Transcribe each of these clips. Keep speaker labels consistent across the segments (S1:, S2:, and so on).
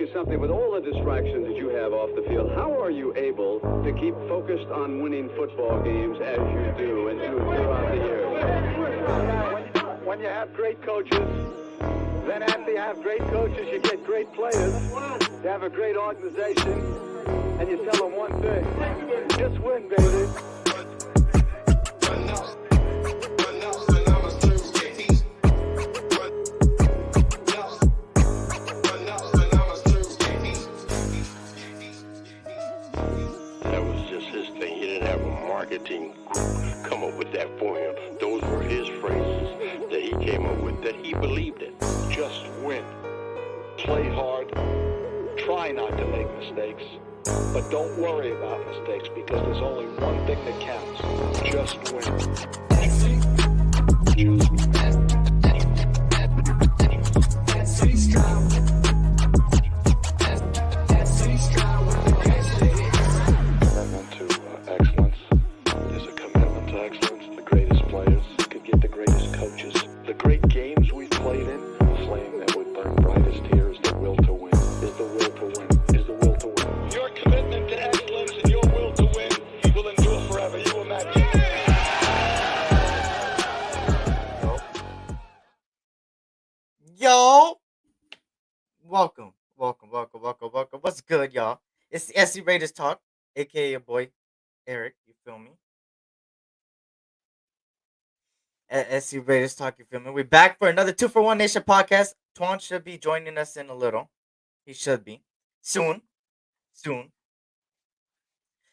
S1: you something. With all the distractions that you have off the field, how are you able to keep focused on winning football games as you do and do throughout the year? When you have great coaches, then after you have great coaches, you get great players. You have a great organization, and you tell them one thing: just win, baby.
S2: Marketing come up with that for him. Those were his phrases that he came up with, that he believed in.
S3: Just win. Play hard. Try not to make mistakes. But don't worry about mistakes, because there's only one thing that counts. Just win. Just win.
S4: Yo, welcome. What's good, y'all? It's the SC Raiders Talk, aka your boy Eric. You feel me? At SC Raiders Talk, you feel me? We're back for another 2-for-1 Nation podcast. Twuan should be joining us in a little. He should be soon.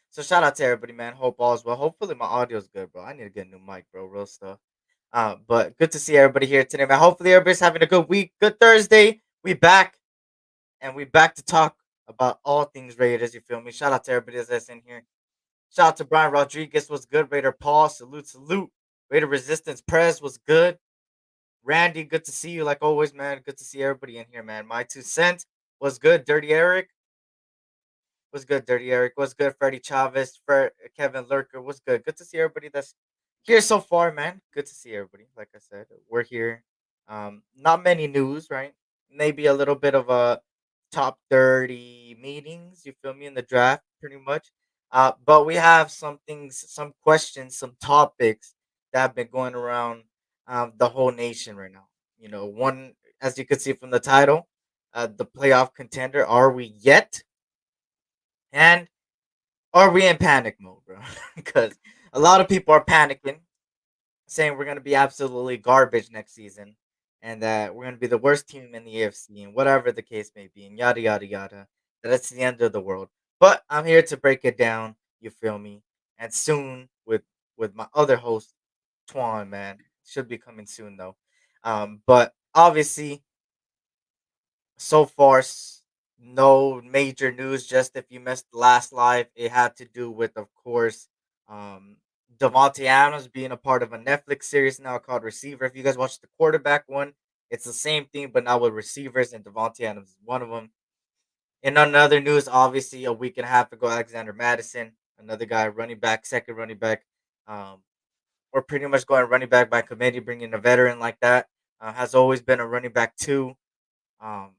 S4: So shout out to everybody, man. Hope all is well. Hopefully my audio's good, bro. I need to get a new mic, bro. Real stuff. But good to see everybody here today, man. Hopefully everybody's having a good week. Good Thursday. We back. And we back to talk about all things Raiders. You feel me? Shout out to everybody that's in here. Shout out to Brian Rodriguez. What's good? Raider Paul. Salute. Raider Resistance Press. What's good? Randy, good to see you like always, man. Good to see everybody in here, man. My 2 cents. What's good? Dirty Eric. What's good, Dirty Eric? What's good, Freddie Chavez? Kevin Lurker. What's good? Good to see everybody that's here so far, man. Good to see everybody. Like I said, we're here. Not many news, right? Maybe a little bit of a top 30 meetings, you feel me, in the draft, pretty much. But we have some things, some questions, some topics that have been going around the whole nation right now. You know, one, as you could see from the title, the playoff contender. Are we yet? And are we in panic mode, bro? Because a lot of people are panicking, saying we're going to be absolutely garbage next season and that we're going to be the worst team in the AFC and whatever the case may be and yada, yada, yada. That it's the end of the world. But I'm here to break it down, you feel me? And soon with my other host, Twuan, man. Should be coming soon, though. But obviously, so far, no major news. Just if you missed the last live, it had to do with, of course, um, Devontae Adams being a part of a Netflix series now called Receiver. If you guys watched the quarterback one, it's the same thing, but now with receivers, and Devontae Adams is one of them. In another news, obviously, a week and a half ago, Alexander Madison, another guy, running back, second running back, um, or pretty much going running back by committee, bringing a veteran like that, has always been a running back too. Um,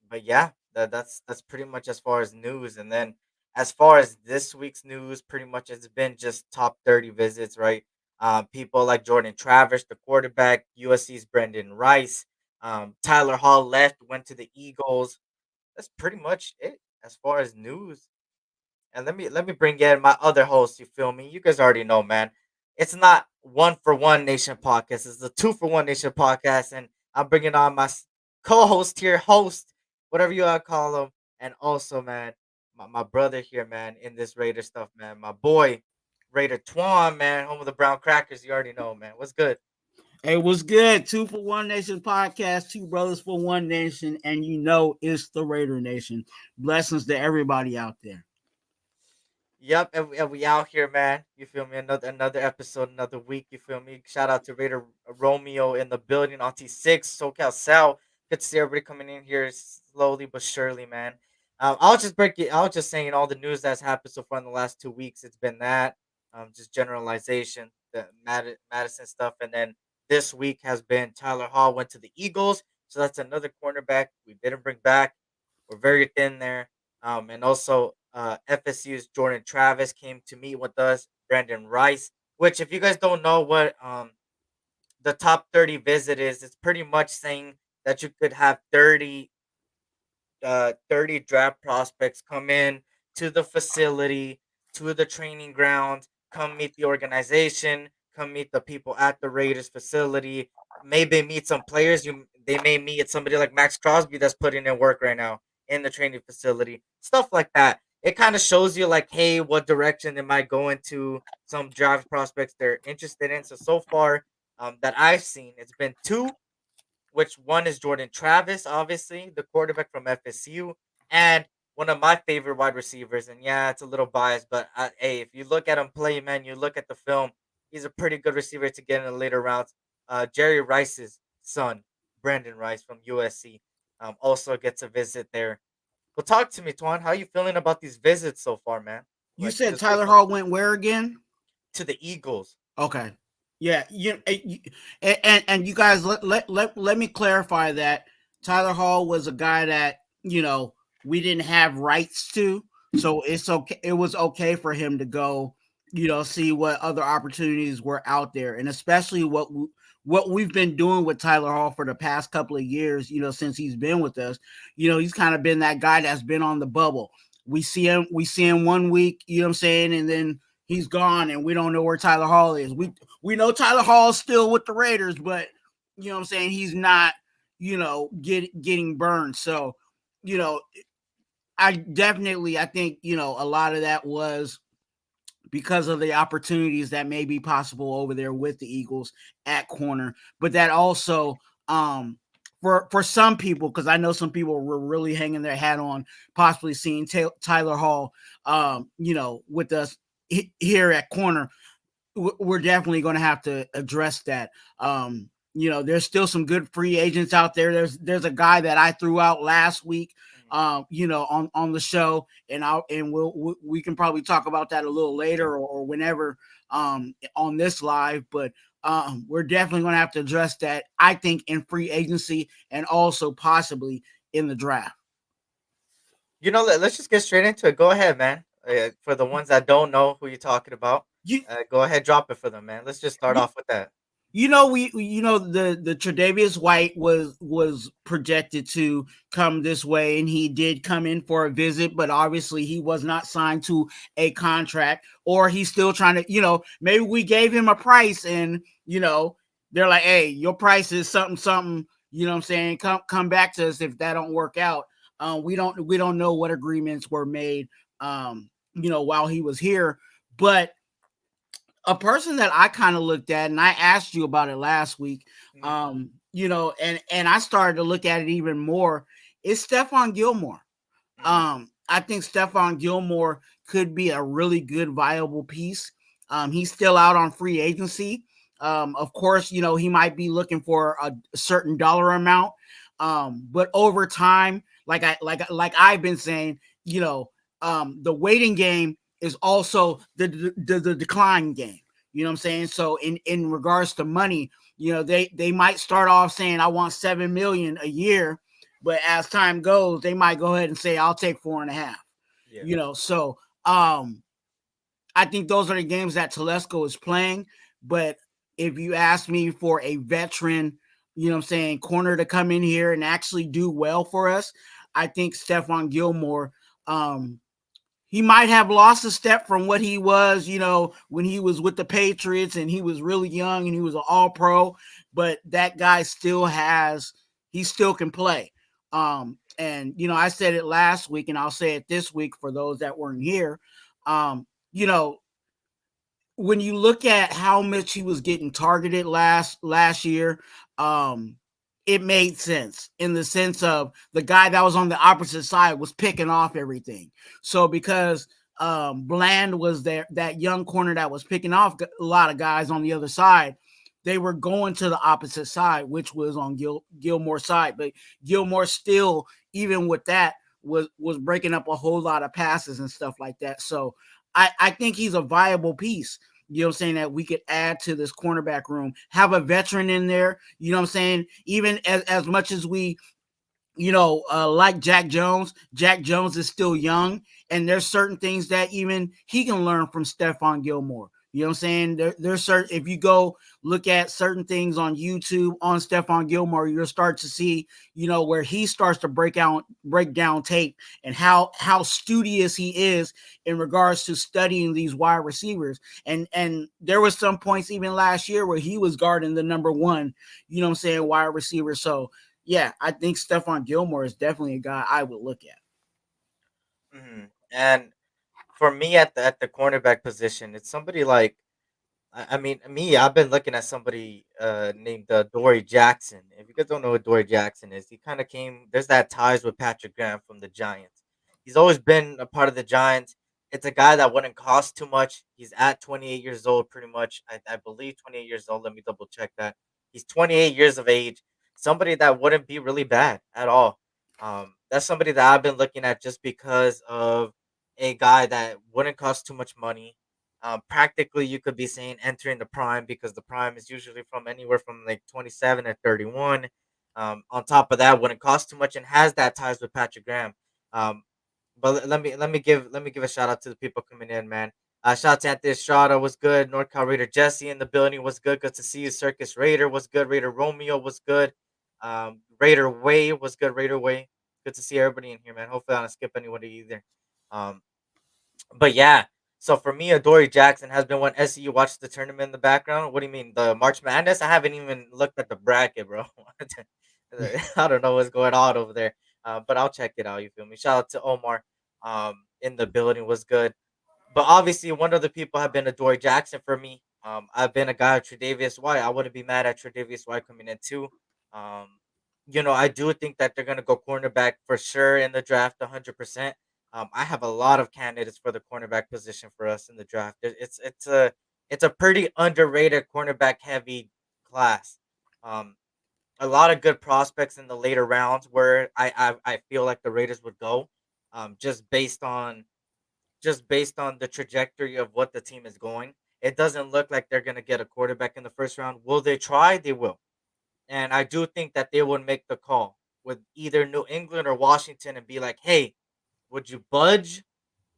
S4: but yeah, that's pretty much as far as news. And then as far as this week's news, pretty much it's been just top 30 visits, right? People like Jordan Travers, the quarterback, USC's Brendan Rice, Tyler Hall left, went to the Eagles. That's pretty much it as far as news. And let me bring in my other host. You feel me? You guys already know, man. It's not 1-for-1 Nation podcast. It's the 2-for-1 Nation podcast, and I'm bringing on my co-host here, host, whatever you want to call him, and also, man, my brother here, man, in this Raider stuff, man. My boy, RaiderTwuan, man, home of the Brown Crackers. You already know, man. What's good?
S5: Hey, what's good? 2-for-1 Nation podcast, two brothers for one nation, and you know it's the Raider Nation. Blessings to everybody out there.
S4: Yep, and we out here, man. You feel me? Another episode, another week. You feel me? Shout out to Raider Romeo in the building on T6, SoCal Sal. Good to see everybody coming in here slowly but surely, man. I'll just break it. I was just saying all the news that's happened so far in the last 2 weeks. It's been that, just generalization, the Madison stuff, and then this week has been Tyler Hall went to the Eagles, so that's another cornerback we didn't bring back. We're very thin there. And also FSU's Jordan Travis came to meet with us. Brandon Rice, which if you guys don't know what the top 30 visit is, it's pretty much saying that you could have 30 draft prospects come in to the facility, to the training ground, come meet the organization, come meet the people at the Raiders facility, maybe meet some players. They may meet somebody like Max Crosby that's putting in work right now in the training facility, stuff like that. It kind of shows you like, hey, what direction they might go into, some draft prospects they're interested in. So far, that I've seen, it's been two, which one is Jordan Travis, obviously, the quarterback from FSU, and one of my favorite wide receivers. And yeah, it's a little biased, but hey, if you look at him play, man, you look at the film, he's a pretty good receiver to get in the later rounds. Jerry Rice's son, Brandon Rice from USC, also gets a visit there. Well, talk to me, Twuan. How you feeling about these visits so far, man?
S5: You
S4: Like
S5: said
S4: this week
S5: Tyler Hall went where again?
S4: to the Eagles.
S5: Okay. Yeah, and you guys let me clarify that Tyler Hall was a guy that, we didn't have rights to, so it's okay. It was okay for him to go, see what other opportunities were out there, and especially what we've been doing with Tyler Hall for the past couple of years, since he's been with us. He's kind of been that guy that's been on the bubble. We see him 1 week, and then he's gone, and we don't know where Tyler Hall is. We know Tyler Hall's still with the Raiders, but he's not, getting burned. So, I think, a lot of that was because of the opportunities that may be possible over there with the Eagles at corner. But that also, for some people, because I know some people were really hanging their hat on possibly seeing Tyler Hall, with us here at corner. We're definitely going to have to address that. There's still some good free agents out there. There's a guy that I threw out last week, on the show, and we can probably talk about that a little later or whenever on this live. But we're definitely going to have to address that, I think, in free agency and also possibly in the draft.
S4: Let's just get straight into it. Go ahead, man. For the ones that don't know who you're talking about, go ahead, drop it for them, man. Let's just start off with that.
S5: The Tre'Davious White was projected to come this way, and he did come in for a visit, but obviously he was not signed to a contract, or he's still trying to, maybe we gave him a price and, they're like, hey, your price is something, come back to us if that don't work out. We don't know what agreements were made, while he was here, but a person that I kind of looked at, and I asked you about it last week, and I started to look at it even more, is Stephon Gilmore. I think Stephon Gilmore could be a really good, viable piece. He's still out on free agency. Of course, he might be looking for a certain dollar amount, but over time, like I've been saying, the waiting game is also the decline game. You know what I'm saying? So in regards to money, they might start off saying, I want $7 million a year, but as time goes, they might go ahead and say, I'll take 4.5. Yeah. So I think those are the games that Telesco is playing. But if you ask me for a veteran, corner to come in here and actually do well for us, I think Stephon Gilmore, he might have lost a step from what he was, when he was with the Patriots and he was really young and he was an all-pro, but that guy he still can play. And, I said it last week and I'll say it this week for those that weren't here. When you look at how much he was getting targeted last year, it made sense in the sense of the guy that was on the opposite side was picking off everything. So because Bland was there, that young corner that was picking off a lot of guys on the other side, they were going to the opposite side, which was on Gilmore's side. But Gilmore still, even with that, was breaking up a whole lot of passes and stuff like that. So I think he's a viable piece. That we could add to this cornerback room, have a veteran in there, even as much as we like Jack Jones. Jack Jones is still young, and there's certain things that even he can learn from Stephon Gilmore. You know what I'm saying? There's certain, if you go look at certain things on YouTube on Stephon Gilmore, you'll start to see, where he starts to break down tape and how studious he is in regards to studying these wide receivers. And there was some points even last year where he was guarding the number one, wide receiver. So yeah, I think Stephon Gilmore is definitely a guy I would look at.
S4: And for me at the cornerback position, it's somebody like I mean, me, I've been looking at somebody named Dory Jackson. If you guys don't know what Dory Jackson is, he kind of came. There's that ties with Patrick Graham from the Giants. He's always been a part of the Giants. It's a guy that wouldn't cost too much. He's at 28 years old, pretty much. I believe 28 years old. Let me double check that. He's 28 years of age. Somebody that wouldn't be really bad at all. That's somebody that I've been looking at just because of a guy that wouldn't cost too much money. Practically, you could be saying entering the prime because the prime is usually from anywhere from like 27 to 31. On top of that, wouldn't cost too much and has that ties with Patrick Graham. Um, but let me give a shout out to the people coming in, man. Shout out to Anthony Estrada was good. North Cal Raider Jesse in the building was good. Good to see you. Circus Raider was good. Raider Romeo was good. Raider Way was good. Raider Way. Good to see everybody in here, man. Hopefully I don't skip anybody either. Um, but yeah, so for me, Adoree Jackson has been one. SCU watched the tournament in the background. What do you mean the March Madness? I haven't even looked at the bracket, bro. I don't know what's going on over there, but I'll check it out. You feel me? Shout out to Omar. In the building was good. But obviously, one of the people have been Adoree Jackson for me. I've been a guy of Tre'Davious White. I wouldn't be mad at Tre'Davious White coming in too. Um, I do think that they're gonna go cornerback for sure in the draft, 100%. I have a lot of candidates for the cornerback position for us in the draft. It's a pretty underrated cornerback heavy class. Um, a lot of good prospects in the later rounds where I feel like the Raiders would go, just based on the trajectory of what the team is going. It doesn't look like they're gonna get a quarterback in the first round. Will they try? They will, and I do think that they would make the call with either New England or Washington and be like, "Hey, would you budge?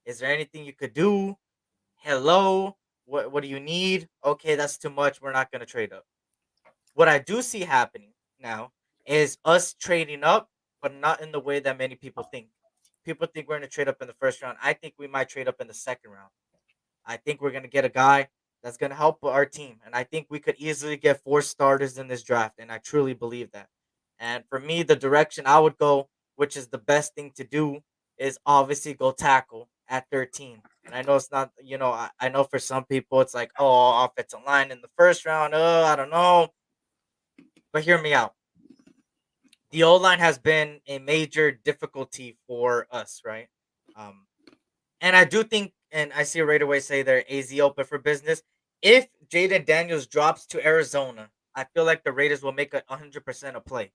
S4: Is there anything you could do? Hello, what do you need? Okay, that's too much. We're not gonna trade up." What I do see happening now is us trading up, but not in the way that many people think. People think we're gonna trade up in the first round. I think we might trade up in the second round. I think we're gonna get a guy that's gonna help our team, and I think we could easily get 4 starters in this draft, and I truly believe that. And for me, the direction I would go, which is the best thing to do, is obviously go tackle at 13. And I know it's not, I know for some people it's like, oh, offensive line in the first round. Oh, I don't know, but hear me out. The O line has been a major difficulty for us, right? Um, And I do think, and I see right away say they're AZ open for business. If Jaden Daniels drops to Arizona, I feel like the Raiders will make 100% a play.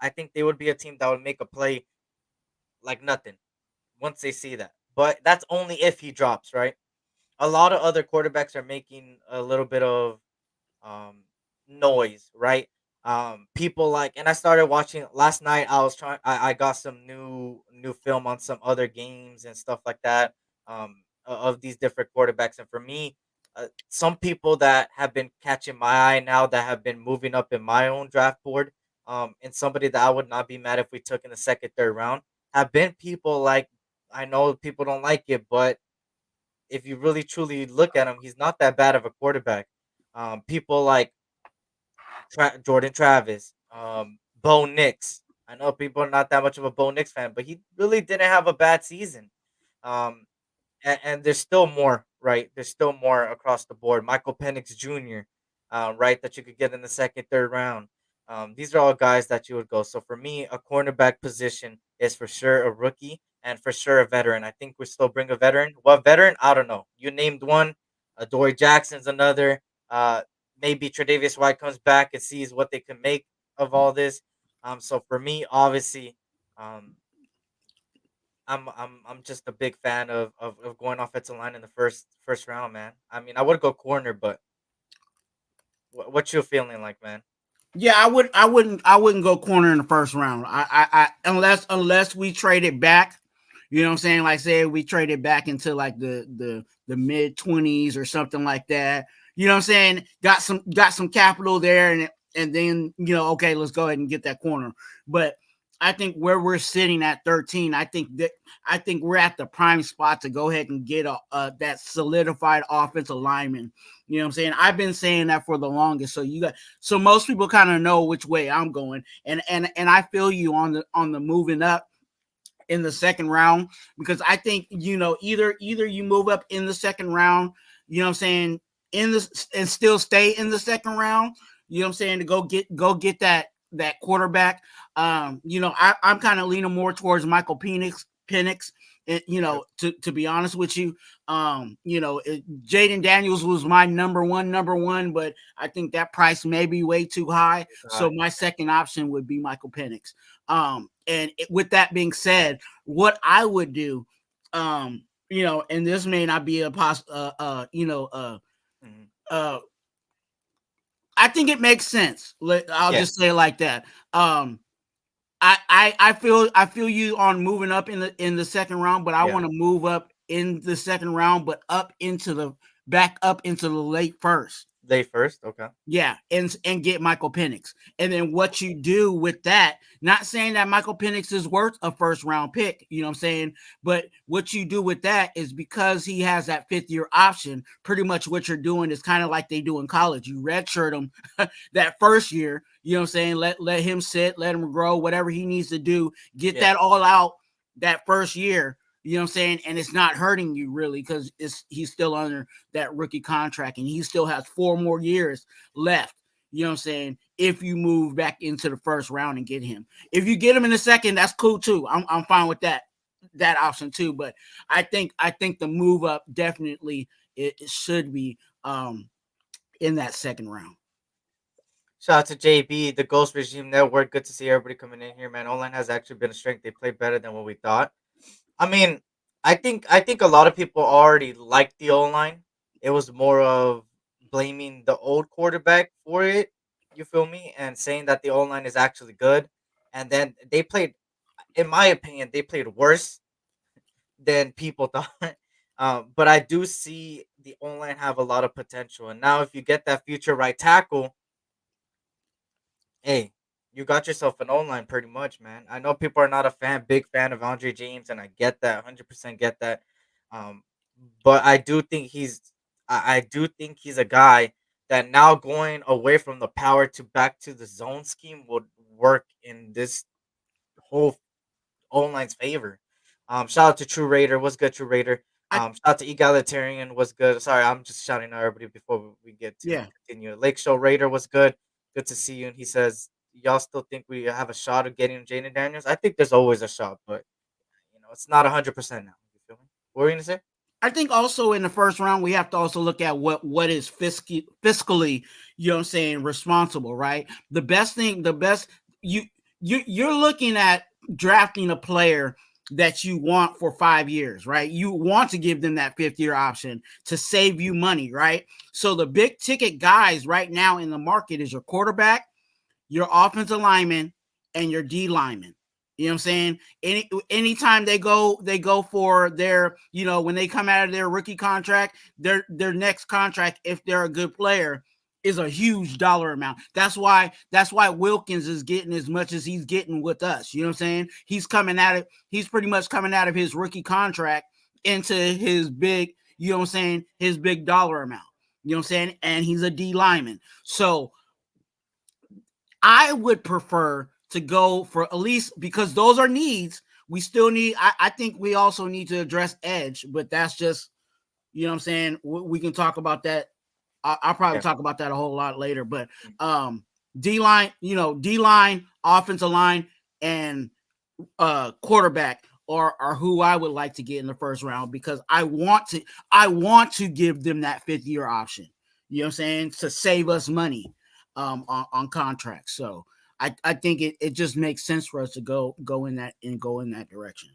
S4: I think they would be a team that would make a play like nothing once they see that. But that's only if he drops, right? A lot of other quarterbacks are making a little bit of um noise, right? People like, and I started watching last night. I got some new film on some other games and stuff like that. Of these different quarterbacks, and for me, some people that have been catching my eye now that have been moving up in my own draft board, and somebody that I would not be mad if we took in the second, third round, have been people like, I know people don't like it, but if you really truly look at him, he's not that bad of a quarterback. People like Jordan Travis, Bo Nix. I know people are not that much of a Bo Nix fan, but he really didn't have a bad season. Um, and there's still more, right? There's still more across the board. Michael Penix Jr., right, that you could get in the second, third round. These are all guys that you would go. So for me, a cornerback position is for sure a rookie and for sure a veteran. I think we still bring a veteran. What veteran? I don't know. You named one. Dory Jackson's another. Uh, Maybe Tre'Davious White comes back and sees what they can make of all this. So for me, obviously, um, I'm just a big fan of going offensive line in the first round, man. I mean, I would go corner, but what you feeling like, man?
S5: Yeah, I wouldn't go corner in the first round. Unless we trade it back. You know what I'm saying? Like say we trade it back into like the mid 20s or something like that. You know what I'm saying? Got some capital there, and then okay, let's go ahead and get that corner. But I think where we're sitting at 13, I think we're at the prime spot to go ahead and get that solidified offensive lineman. You know what I'm saying? I've been saying that for the longest. So most people kind of know which way I'm going. And I feel you on the moving up in the second round, because I think either you move up in the second round, you know what I'm saying, in this and still stay in the second round, you know what I'm saying, to go get that quarterback. I'm kind of leaning more towards Michael Penix. To be honest with you, Jaden Daniels was my number one, but I think that price may be way too high. So my second option would be Michael Penix. With that being said, what I would do, and this may not be a I think it makes sense. I'll just say it like that. I feel you on moving up in the second round, but I want to move up in the second round, but back up into the late first.
S4: Late first, okay.
S5: Yeah, and get Michael Penix. And then what you do with that, not saying that Michael Penix is worth a first round pick, you know what I'm saying? But what you do with that is, because he has that 5th-year option, pretty much what you're doing is kind of like they do in college. You redshirt him that first year, you know what I'm saying? Let him sit, let him grow, whatever he needs to do, get that all out that first year. You know what I'm saying? And it's not hurting you really, because he's still under that rookie contract, and he still has 4 more years left. You know what I'm saying? If you move back into the first round and get him. If you get him in the second, that's cool too. I'm fine with that option too. But I think the move up definitely it should be in that second round.
S4: Shout out to JB, the Ghost Regime Network. Good to see everybody coming in here, man. O-line has actually been a strength. They played better than what we thought. I mean, I think a lot of people already liked the O-line. It was more of blaming the old quarterback for it. You feel me? And saying that the O-line is actually good. And then they played, in my opinion, they played worse than people thought. But I do see the O-line have a lot of potential. And now if you get that future right tackle, hey, you got yourself an online pretty much, man. I know people are not big fan of Andre James, and I get that, 100% get that. Um, but I do think he's a guy that now going away from the power to back to the zone scheme would work in this whole online's favor. Shout out to True Raider. What's good, True Raider? Shout out to Egalitarian. What's good? Sorry, I'm just shouting out everybody before we get to continue. Lake Show Raider. What's good? Good to see you. And he says, y'all still think we have a shot of getting Jaden Daniels? I think there's always a shot, but it's not 100% now. You feel me? What were you gonna say?
S5: I think also in the first round, we have to also look at what is fiscally, you know what I'm saying, responsible, right? You're looking at drafting a player that you want for 5 years, right? You want to give them that 5th-year option to save you money, right? So the big ticket guys right now in the market is your quarterback, your offensive lineman, and your D lineman. You know what I'm saying? Anytime they go for their, when they come out of their rookie contract, their next contract, if they're a good player, is a huge dollar amount. That's why Wilkins is getting as much as he's getting with us. You know what I'm saying? He's pretty much coming out of his rookie contract into his big, you know what I'm saying, his big dollar amount. You know what I'm saying? And he's a D lineman. So I would prefer to go for at least, because those are needs. We still need, I think we also need to address edge, but that's just, you know what I'm saying? We can talk about that. I'll probably talk about that a whole lot later, but D-line, D-line, offensive line, and quarterback are who I would like to get in the first round, because I want to give them that 5th-year option. You know what I'm saying? To save us money on contracts. So I think it just makes sense for us to go in that direction.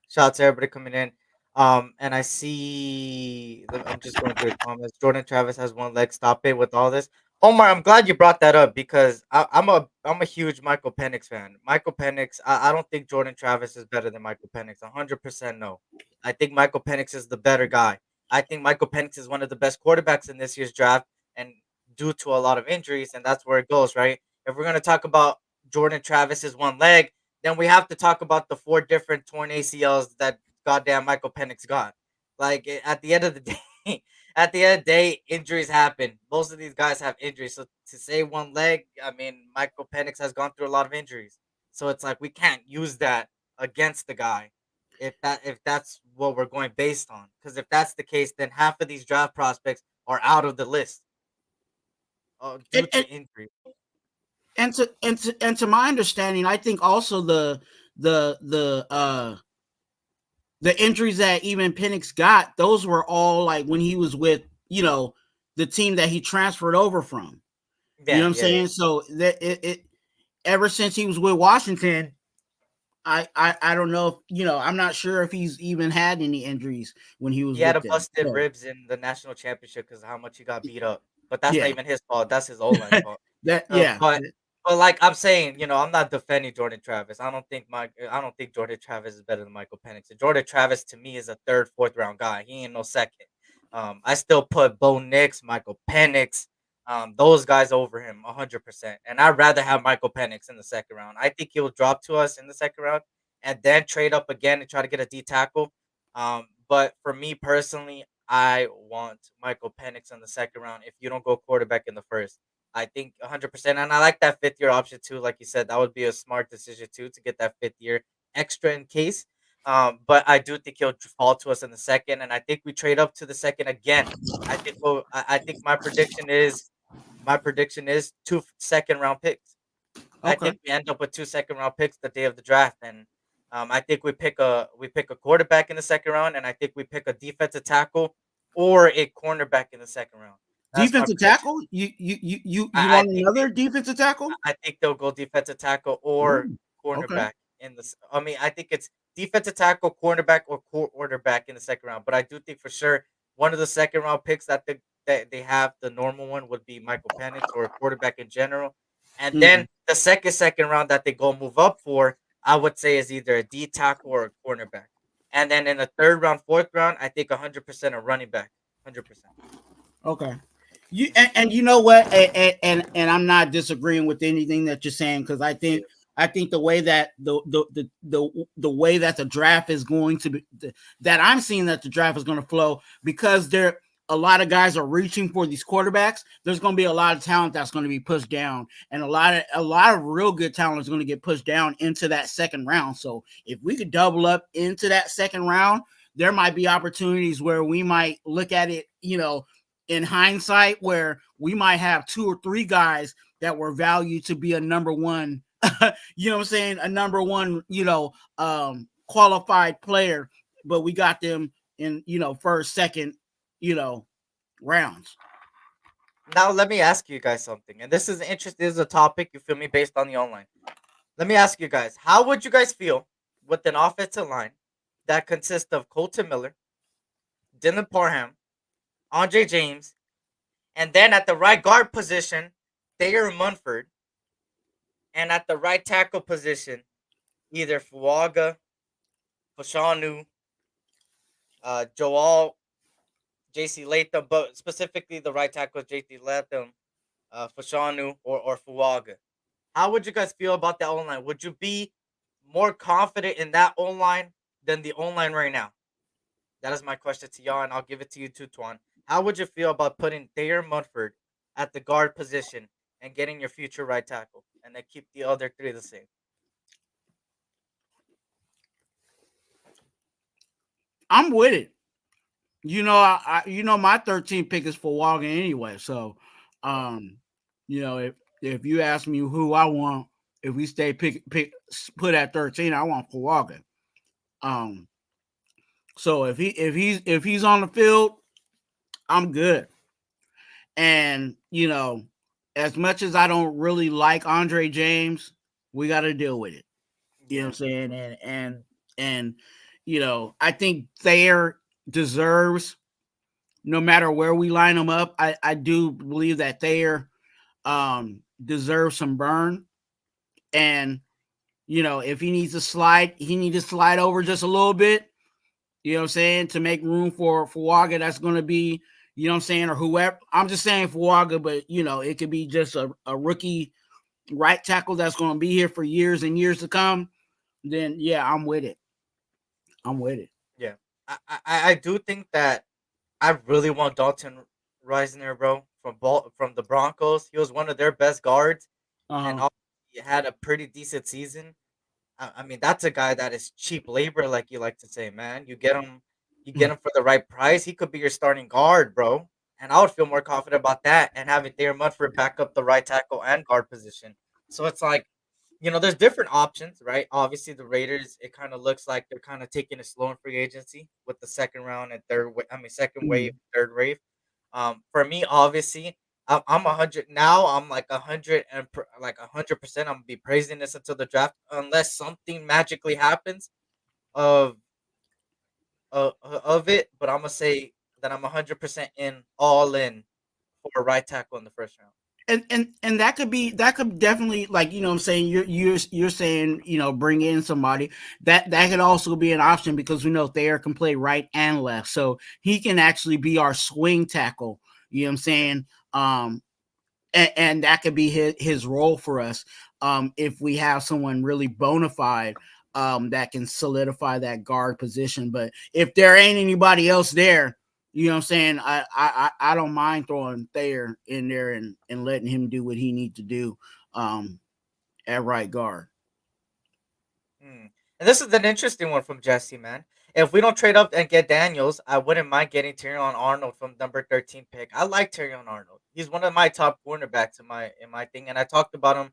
S4: Shout out to everybody coming in. And I see, I'm just going through the comments. Jordan Travis has one leg. Stop it with all this. Omar, I'm glad you brought that up because I'm a huge Michael Penix fan. Michael Penix, I don't think Jordan Travis is better than Michael Penix. 100% no. I think Michael Penix is the better guy. I think Michael Penix is one of the best quarterbacks in this year's draft, and due to a lot of injuries, and that's where it goes, right? If we're gonna talk about Jordan Travis's one leg, then we have to talk about the 4 different torn ACLs that goddamn Michael Penix got. Like at the end of the day, at the end of the day, injuries happen. Most of these guys have injuries. So to say one leg, I mean, Michael Penix has gone through a lot of injuries. So it's like we can't use that against the guy if that's what we're going based on. Because if that's the case, then half of these draft prospects are out of the list due
S5: And,
S4: to injury.
S5: to my understanding, I think also the the injuries that even Penix got, those were all like when he was with, the team that he transferred over from. You know
S4: Yeah,
S5: what I'm
S4: yeah, yeah.
S5: saying? So that it ever since he was with Washington, I don't know if, I'm not sure if he's even had any injuries when he was
S4: He had
S5: with
S4: a
S5: them.
S4: busted
S5: So
S4: ribs in the national championship because of how much he got beat up. But that's not
S5: yeah,
S4: even his fault. That's his O line fault.
S5: that
S4: Uh,
S5: yeah.
S4: but but like I'm saying, I'm not defending Jordan Travis. I don't think Jordan Travis is better than Michael Penix. And Jordan Travis to me is a third, fourth round guy. He ain't no second. I still put Bo Nix, Michael Penix, those guys over him 100%. And I'd rather have Michael Penix in the second round. I think he'll drop to us in the second round and then trade up again and try to get a D tackle. But for me personally, I want Michael Penix in the second round if you don't go quarterback in the first. I think 100%. And I like that 5th year option too. Like you said, that would be a smart decision too to get that 5th year extra in case. But I do think he'll fall to us in the second. And I think we trade up to the second again. I think my prediction is 2 second round picks. I
S5: Okay.
S4: think we end up with 2 second round picks the day of the draft, and I think we pick a quarterback in the second round, and I think we pick a defensive tackle or a cornerback in the second round. That's my
S5: Defensive
S4: prediction.
S5: tackle? You
S4: I
S5: want
S4: think
S5: another defensive tackle?
S4: I think they'll go defensive tackle or
S5: Ooh, okay.
S4: cornerback in this. I mean, I think it's defensive tackle, cornerback, or quarterback in the second round. But I do think for sure one of the second round picks that they have, the normal one would be Michael Penix or a quarterback in general. And
S5: Mm,
S4: then the second round that they go move up for, I would say is either a D tackle or a cornerback. And then in the third round, fourth round, I think 100% a running back, 100%.
S5: okay. And you know what? And I'm not disagreeing with anything that you're saying because
S4: Yeah,
S5: I think the way that the way that the draft is going to be, that I'm seeing that the draft is going to flow, because there a lot of guys are reaching for these quarterbacks. There's going to be a lot of talent that's going to be pushed down, and a lot of real good talent is going to get pushed down into that second round. So if we could double up into that second round, there might be opportunities where we might look at it, in hindsight, where we might have 2 or 3 guys that were valued to be a number one, you know what I'm saying, a number one, qualified player, but we got them in, first, second, you know, rounds.
S4: now let me ask you guys something, and this is interesting. This is a topic you feel me based on the online. Let me ask you guys, how would you guys feel with an offensive line that consists of Colton Miller, Dylan Parham, Andre James, and then at the right guard position, Thayer Munford, and at the right tackle position, either Fuaga, Fashanu, Joel, JC Latham, but specifically the right tackle JC Latham, Fashanu, or Fuaga. How would you guys feel about that online? Would you be more confident in that online than the online right now? That is my question to y'all, and I'll give it to you too, Twuan. How would you feel about putting Thayer Munford at the guard position and getting your future right tackle, and then keep the other 3 the same?
S5: I'm with it. My 13th pick is for Walgen anyway. So, if you ask me who I want, if we stay put at 13, I want for Walgen. Um, so if he's on the field, I'm good. And as much as I don't really like Andre James, we got to deal with it. You know what
S4: Yeah,
S5: I'm saying? And I think Thayer deserves, no matter where we line them up. I do believe that Thayer deserves some burn. And if he needs to slide, over just a little bit. You know what I'm saying, to make room for Fuaga. That's going to be, you know what I'm saying, or whoever. I'm just saying Fuaga, but it could be just a rookie right tackle that's going to be here for years and years to come. Then yeah, I'm with it.
S4: Yeah, I do think that I really want Dalton Reisner, bro, from the Broncos. He was one of their best guards, and
S5: Uh-huh.
S4: he had a pretty decent season. I mean, that's a guy that is cheap labor, like you like to say, man. You get him for the right price. He could be your starting guard, bro. And I would feel more confident about that and having Thayer Munford back up the right tackle and guard position. So it's like, there's different options, right? Obviously, the Raiders, it kind of looks like they're kind of taking it slow in free agency with the second round and second wave,
S5: Mhm.
S4: third wave. For me, obviously, I'm 100 now. I'm like 100 and like 100%. I'm gonna be praising this until the draft, unless something magically happens of of it. But I'm gonna say that I'm 100% in, all in for a right tackle in the first round.
S5: And that could definitely, like, I'm saying, you're saying, bring in somebody that could also be an option, because we know Thayer can play right and left, so he can actually be our swing tackle. You know what I'm saying? And that could be his role for us, if we have someone really bona fide, that can solidify that guard position. But if there ain't anybody else there, you know what I'm saying, I don't mind throwing Thayer in there and letting him do what he needs to do, at right guard.
S4: Hmm. And this is an interesting one from Jesse, man. If we don't trade up and get Daniels, I wouldn't mind getting Tyrion Arnold from number 13 pick. I like Tyrion Arnold. He's one of my top cornerbacks in my thing, and I talked about him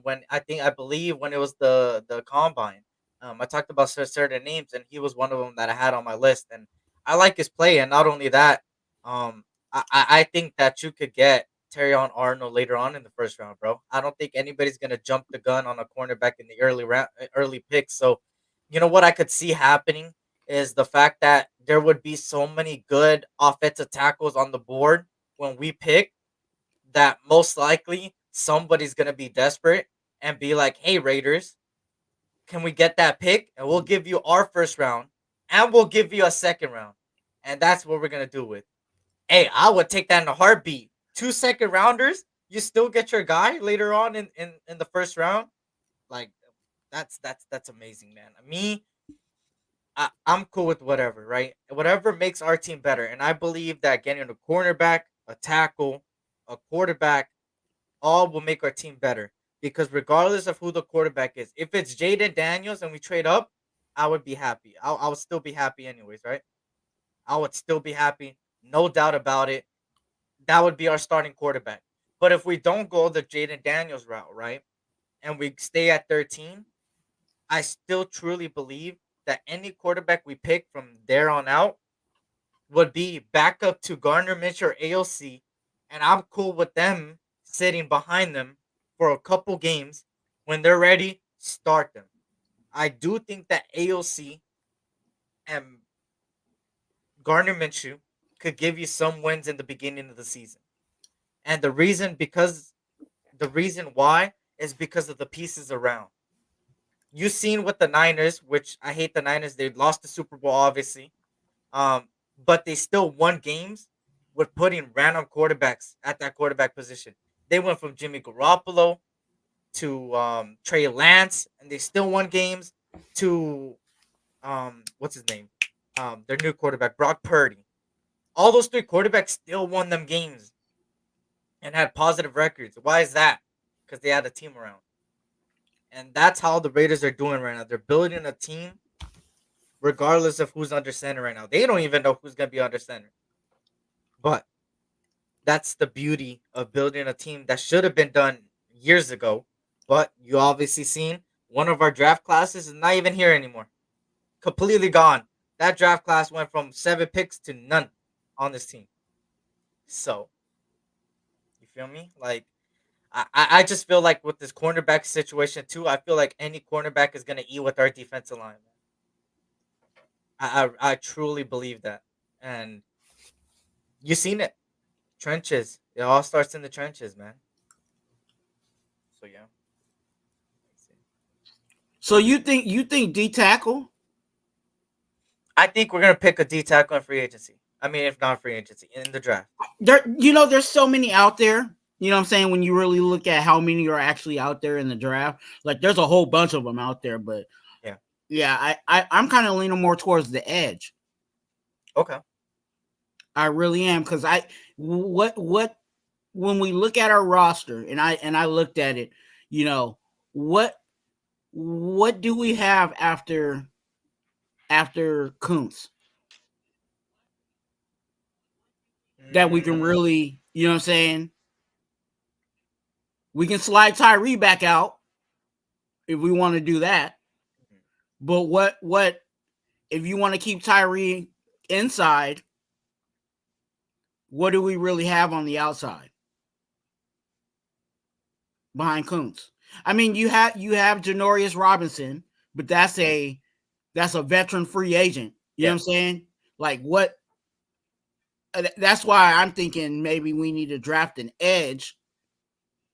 S4: when I believe when it was the combine. I talked about certain names, and he was one of them that I had on my list. And I like his play, and not only that, I think that you could get Terrion Arnold later on in the first round, bro. I don't think anybody's gonna jump the gun on a cornerback in the early round, early picks. So, you know what I could see happening is the fact that there would be so many good offensive tackles on the board when we pick, that most likely somebody's gonna be desperate and be like, "Hey, Raiders, can we get that pick? And we'll give you our first round, and we'll give you a second round." And that's what we're gonna do with. Hey, I would take that in a heartbeat. 2 second rounders, you still get your guy later on in the first round. Like, that's amazing, man. Me, I'm cool with whatever, right? Whatever makes our team better. And I believe that getting a cornerback, a tackle, a quarterback, all will make our team better. Because regardless of who the quarterback is, if it's Jaden Daniels and we trade up, I would be happy. I would still be happy anyways, right? I would still be happy, no doubt about it. That would be our starting quarterback. But if we don't go the Jaden Daniels route, right, and we stay at 13, I still truly believe that any quarterback we pick from there on out would be backup to Gardner Minshew or AOC, and I'm cool with them sitting behind them for a couple games. When they're ready, start them. I do think that AOC and Gardner Minshew could give you some wins in the beginning of the season. And the reason why is because of the pieces around. You seen with the Niners, which I hate the Niners. They lost the Super Bowl, obviously, um, but they still won games with putting random quarterbacks at that quarterback position. They went from Jimmy Garoppolo to Trey Lance, and they still won games. To what's his name? Their new quarterback, Brock Purdy. All those three quarterbacks still won them games and had positive records. Why is that? Because they had a team around. And that's how the Raiders are doing right now. They're building a team regardless of who's under center right now. They don't even know who's going to be under center. But that's the beauty of building a team that should have been done years ago. But you obviously seen one of our draft classes is not even here anymore. Completely gone. That draft class went from 7 picks to none on this team. So, you feel me? Like, I just feel like with this cornerback situation too, I feel like any cornerback is gonna eat with our defensive line. I truly believe that, and you seen it. Trenches. It all starts in the trenches, man. So yeah.
S5: So you think D tackle?
S4: I think we're gonna pick a D tackle in free agency. I mean, if not free agency, in the draft.
S5: There's so many out there. You know what I'm saying? When you really look at how many are actually out there in the draft, like there's a whole bunch of them out there. But yeah, I'm kind of leaning more towards the edge.
S4: Okay.
S5: I really am, because what when we look at our roster, and I looked at it, what do we have after Kuntz that we can really, you know what I'm saying? We can slide Tyree back out if we want to do that. But what if you want to keep Tyree inside? What do we really have on the outside behind Kuntz? I mean, you have Janorius Robinson, but that's a veteran free agent. You know what I'm saying? Like what? That's why I'm thinking maybe we need to draft an edge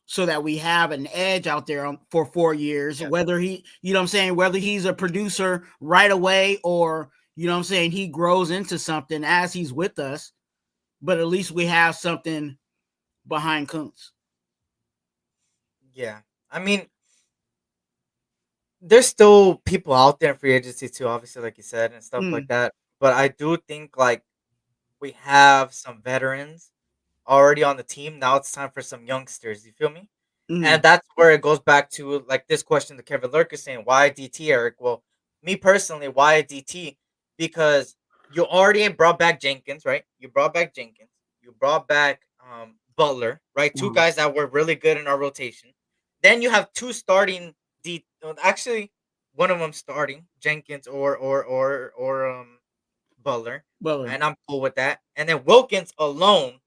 S5: so that we have an edge out there for 4 years, whether he, you know what I'm saying, whether he's a producer right away or, you know what I'm saying, he grows into something as he's with us, but at least we have something behind Kuntz.
S4: Yeah. I mean, there's still people out there in free agency too, obviously, like you said, and stuff like that. But I do think like we have some veterans already on the team. Now it's time for some youngsters. You feel me? And that's where it goes back to like this question that Kevin Lurk is saying, why DT, Eric? Well, me personally, why DT? Because you already brought back Jenkins, right? You brought back Jenkins. You brought back Butler, right? Two guys that were really good in our rotation. Then you have two starting actually one of them starting, Jenkins or Butler. And I'm cool with that. And then Wilkins alone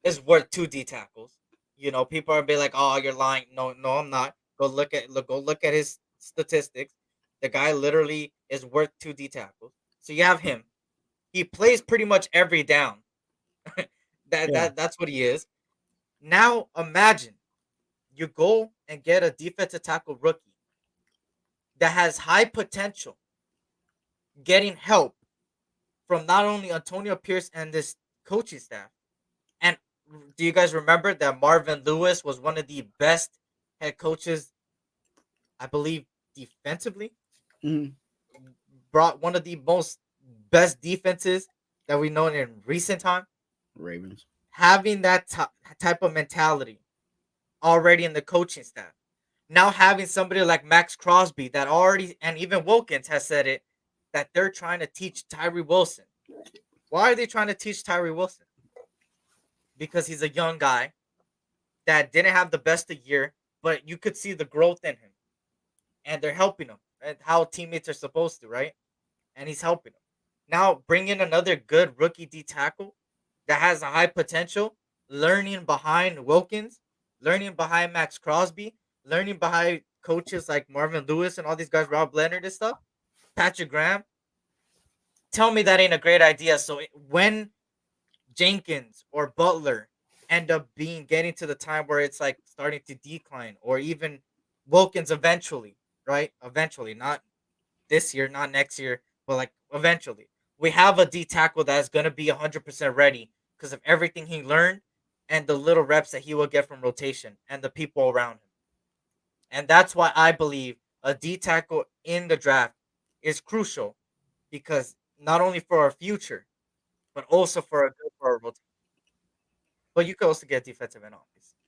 S4: is worth 2 D tackles. You know, people are be like, "Oh, you're lying." No, I'm not. Go look at his statistics. The guy literally is worth 2 D tackles. So you have him. He plays pretty much every down. That's what he is. Now imagine you go and get a defensive tackle rookie that has high potential, getting help from not only Antonio Pierce and this coaching staff. And do you guys remember that Marvin Lewis was one of the best head coaches, I believe, defensively? Brought one of the most best defenses that we know in recent time.
S5: Ravens.
S4: Having that type of mentality already in the coaching staff. Now having somebody like Max Crosby that already, and even Wilkins has said it, that they're trying to teach Tyree Wilson. Why are they trying to teach Tyree Wilson? Because he's a young guy that didn't have the best of year, but you could see the growth in him. And they're helping him. And how teammates are supposed to, right? And he's helping him. Now bring in another good rookie D tackle that has a high potential, learning behind Wilkins, learning behind Max Crosby, learning behind coaches like Marvin Lewis and all these guys, Rob Leonard and stuff, Patrick Graham. Tell me that ain't a great idea. So when Jenkins or Butler end up getting to the time where it's like starting to decline, or even Wilkins eventually, right? Eventually, not this year, not next year, but like eventually, we have a D tackle that is gonna be 100% ready because of everything he learned and the little reps that he will get from rotation and the people around him. And that's why I believe a D tackle in the draft is crucial, because not only for our future, but also for our rotation. But you could also get defensive end, obviously.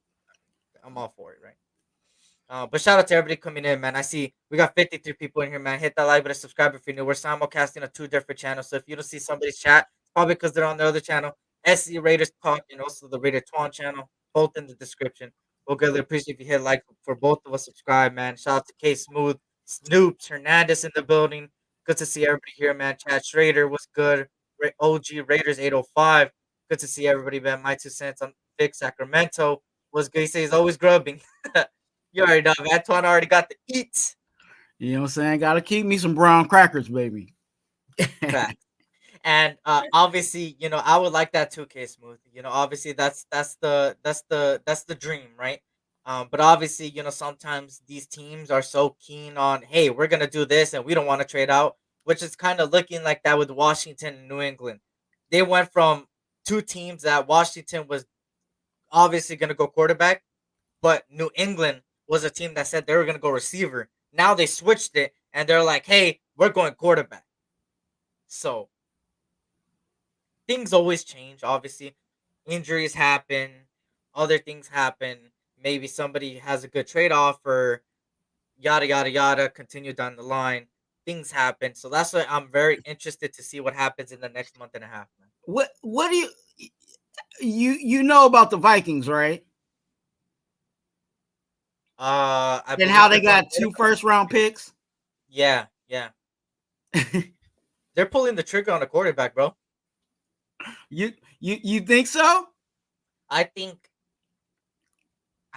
S4: I'm all for it, right? But shout out to everybody coming in, man. I see we got 53 people in here, man. Hit that like button, subscribe if you're new. We're simulcasting on 2 different channels. So if you don't see somebody's chat, it's probably because they're on the other channel. SC Raiders Talk and also the RaiderTwuan channel, both in the description. We'll greatly appreciate if you hit like for both of us. Subscribe, man. Shout out to K Smooth, Snoops, Hernandez in the building. Good to see everybody here, man. Chad Schrader, what's good? OG Raiders 805. Good to see everybody, man. My 2 cents on Vic Sacramento. What's good? He says he's always grubbing. You already know, Antoine already got the eats.
S5: You know what I'm saying? Gotta keep me some brown crackers, baby.
S4: Fact. And obviously, you know, I would like that too, K Smooth. You know, obviously that's the dream, right? But obviously, sometimes these teams are so keen on, hey, we're gonna do this, and we don't want to trade out, which is kind of looking like that with Washington and New England. They went from two teams that Washington was obviously gonna go quarterback, but New England was a team that said they were gonna go receiver. Now they switched it, and they're like, hey, we're going quarterback. So things always change. Obviously, injuries happen, other things happen. Maybe somebody has a good trade offer, yada yada yada. Continue down the line, things happen. So that's why I'm very interested to see what happens in the next month and a half, man.
S5: What do you know about the Vikings, right?
S4: I
S5: And
S4: believe
S5: how
S4: they're
S5: they
S4: going
S5: got 2 first-round picks?
S4: Yeah, yeah. They're pulling the trigger on a quarterback, bro.
S5: You think so?
S4: I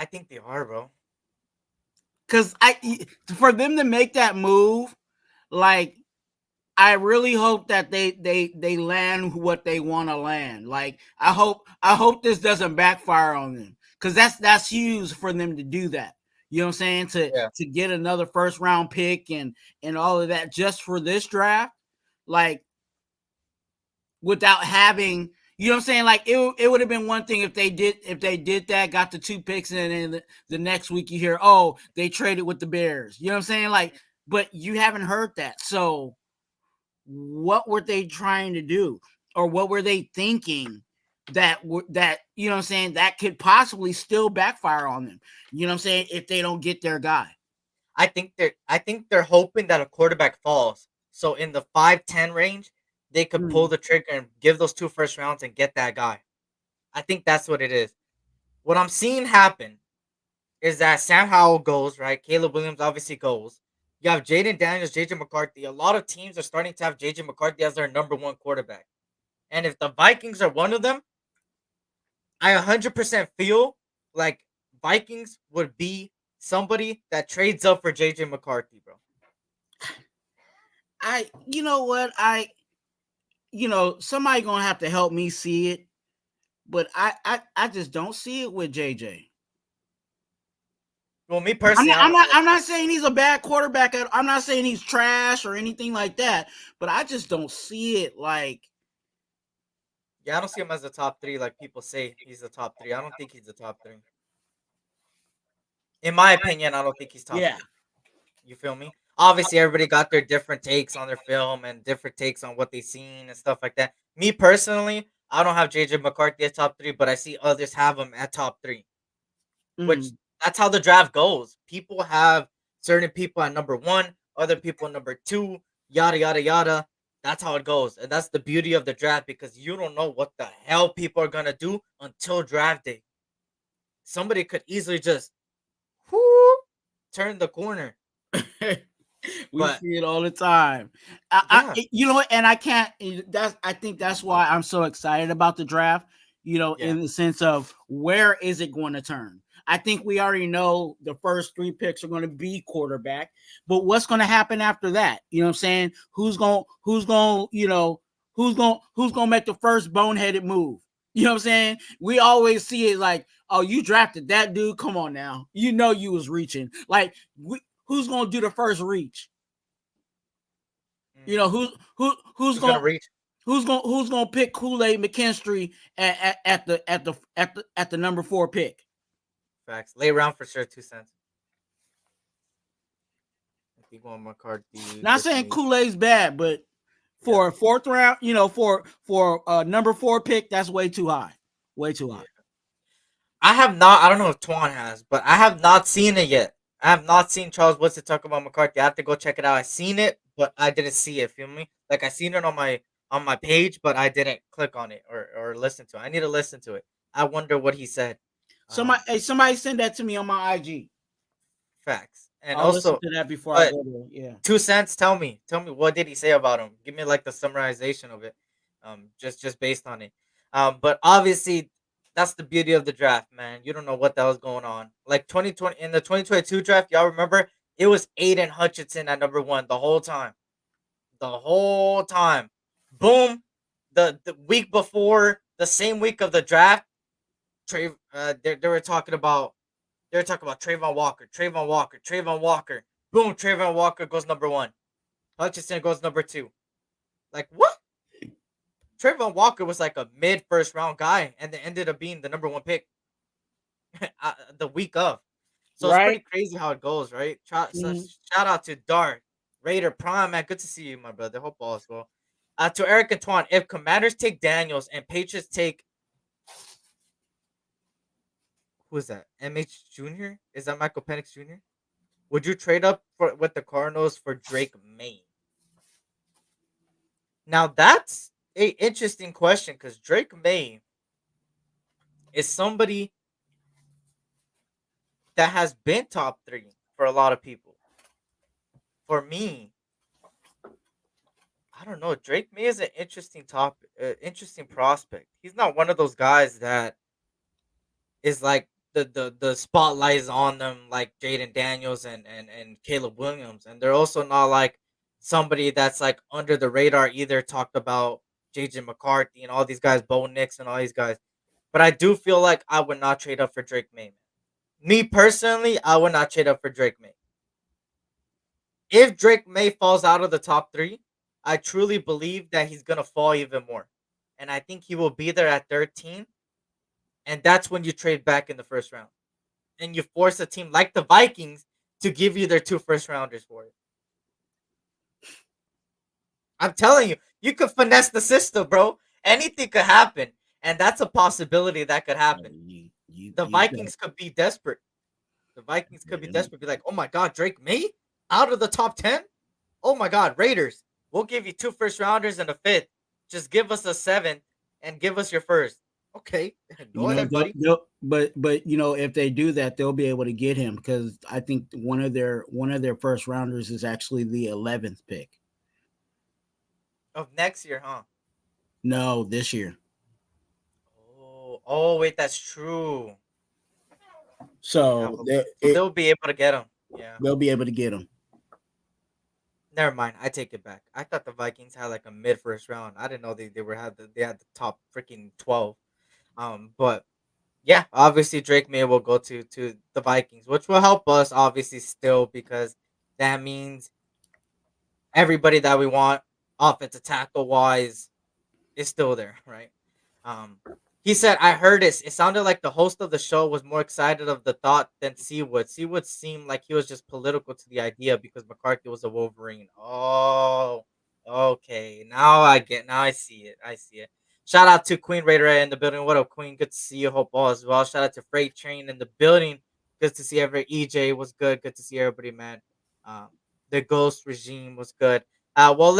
S4: think they are, bro.
S5: Because for them to make that move, like, I really hope that they land what they want to land. Like, I hope this doesn't backfire on them, because that's huge for them to do that. You know what I'm saying? To get another first round pick and all of that just for this draft, like, without having, you know what I'm saying? Like, it would have been one thing if they did that, got the 2 picks, and then the next week you hear, oh, they traded with the Bears. You know what I'm saying? Like, but you haven't heard that. So what were they trying to do, or what were they thinking that you know what I'm saying, that could possibly still backfire on them? You know what I'm saying? If they don't get their guy.
S4: I think they're hoping that a quarterback falls. So in the 5-10 range, they could pull the trigger and give those 2 first rounds and get that guy. I think that's what it is. What I'm seeing happen is that Sam Howell goes, right? Caleb Williams obviously goes. You have Jaden Daniels, JJ McCarthy. A lot of teams are starting to have JJ McCarthy as their number 1 quarterback. And if the Vikings are one of them, I 100% feel like Vikings would be somebody that trades up for JJ McCarthy, bro.
S5: You know what? Somebody gonna have to help me see it, but I just don't see it with JJ.
S4: Well, me personally,
S5: I'm not saying he's a bad quarterback. I'm not saying he's trash or anything like that, but I just don't see it. Like,
S4: yeah, I don't see him as a top 3 like people say he's the top 3. I don't think he's the top 3. In my opinion, I don't think he's top 3. You feel me? Obviously, everybody got their different takes on their film and different takes on what they've seen and stuff like that. Me personally, I don't have JJ McCarthy at top 3, but I see others have him at top 3. Which that's how the draft goes. People have certain people at number 1, other people at number 2, yada yada yada. That's how it goes, and that's the beauty of the draft, because you don't know what the hell people are gonna do until draft day. Somebody could easily just turn the corner.
S5: We see it all the time. And I can't. I think that's why I'm so excited about the draft. In the sense of, where is it going to turn? I think we already know the first 3 picks are going to be quarterback, but what's going to happen after that? You know what I'm saying? Who's going to make the first boneheaded move? You know what I'm saying? We always see it like, oh, you drafted that dude. Come on now. You was reaching. Like, who's going to do the first reach? Who's going to reach? Who's going to pick Kool-Aid McKinstry at the number 4 pick?
S4: Facts. Lay around for sure. 2 cents. I think one McCarthy.
S5: Not saying Kool-Aid's bad, but for a 4th round, for a number 4 pick, that's way too high. Way too high.
S4: I have not. I don't know if Twuan has, but I have not seen it yet. I have not seen Charles Woodson talk about McCarthy. I have to go check it out. I seen it, but I didn't see it. Feel me? Like, I seen it on my page, but I didn't click on it or listen to it. I need to listen to it. I wonder what he said.
S5: Somebody send that to me on my IG.
S4: Facts. And
S5: I'll
S4: also,
S5: listen to that before I go there. Yeah.
S4: 2 cents. Tell me what did he say about him? Give me like the summarization of it. Just based on it. But obviously, that's the beauty of the draft, man. You don't know what the hell's going on. Like 2020 in the 2022 draft, y'all remember it was Aiden Hutchinson at number 1 the whole time. The whole time. Boom. The week before, the same week of the draft, they were talking about They're talking about Trayvon Walker. Boom, Trayvon Walker goes number 1. Hutchinson goes number 2. Like, what? Trayvon Walker was like a mid first round guy and then ended up being the number 1 pick the week of. So it's pretty
S5: Right?
S4: crazy how it goes, right?
S5: Mhm.
S4: Shout out to Dart, RaiderTwuan, man. Good to see you, my brother. Hope all is well. To Eric and Twuan, if Commanders take Daniels and Patriots take, who is that? MH Jr.? Is that Michael Penix Jr.? Would you trade up with the Cardinals for Drake May? Now that's a interesting question because Drake May is somebody that has been top 3 for a lot of people. For me, I don't know. Drake May is an interesting topic, interesting prospect. He's not one of those guys that is like the spotlight is on them like Jaden Daniels and Caleb Williams, and they're also not like somebody that's like under the radar either. Talked about JJ McCarthy and all these guys, Bo Nix and all these guys, but I do feel like I would not trade up for Drake May. Me personally, I would not trade up for Drake May. If Drake May falls out of the top 3, I truly believe that he's gonna fall even more, and I think he will be there at 13, and that's when you trade back in the first round, and you force a team like the Vikings to give you their 2 first rounders for it. I'm telling you, you could finesse the system, bro. Anything could happen, and that's a possibility that could happen. The
S5: You got
S4: Vikings could be desperate. The Vikings could be
S5: yeah.
S4: desperate. Be like, oh my God, Drake May out of the top 10. Oh my God, Raiders, we'll give you 2 first rounders and a 5th. Just give us a 7th and give us your first. Okay,
S5: You
S4: go
S5: know,
S4: ahead, buddy.
S5: but you know, if they do that, they'll be able to get him because I think one of their first rounders is actually the 11th pick.
S4: Of next year, huh?
S5: No, this year.
S4: Oh, wait, that's true. Yeah,
S5: So
S4: so they'll be able to get him. Yeah.
S5: they'll be able to get him.
S4: Never mind. I take it back. I thought the Vikings had like a mid first round. I didn't know they had the top freaking 12. But yeah, obviously Drake May will go to the Vikings, which will help us obviously still because that means everybody that we want offensive tackle wise is still there, right? Um, he said, "I heard it. It sounded like the host of the show was more excited of the thought than Seawood. Seawood seemed like he was just political to the idea because McCarthy was a Wolverine." Oh, okay. Now I get. Now I see it. I see it. Shout out to Queen Raider in the building. What up, Queen? Good to see you. Hope all as well. Shout out to Freight Train in the building. Good to see every EJ was good. Good to see everybody, man. Um, the Ghost regime was good. Well,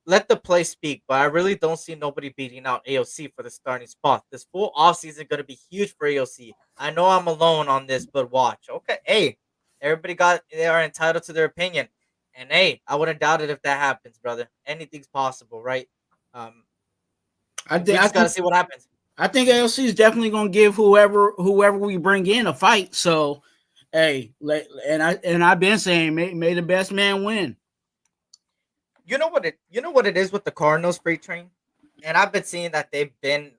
S4: let the play speak, but I really don't see nobody beating out AOC for the starting spot. This full offseason going to be huge for AOC. I know I'm alone on this, but watch. Okay, hey, they are entitled to their opinion, and hey, I wouldn't doubt it if that happens, brother. Anything's possible, right? Um,
S5: I
S4: we
S5: think I
S4: just got to
S5: think
S4: see what happens.
S5: I think ALC is definitely going to give whoever we bring in a fight. So, hey, I've been saying may the best man win.
S4: You know what it is with the Cardinals freight train, and I've been seeing that they've been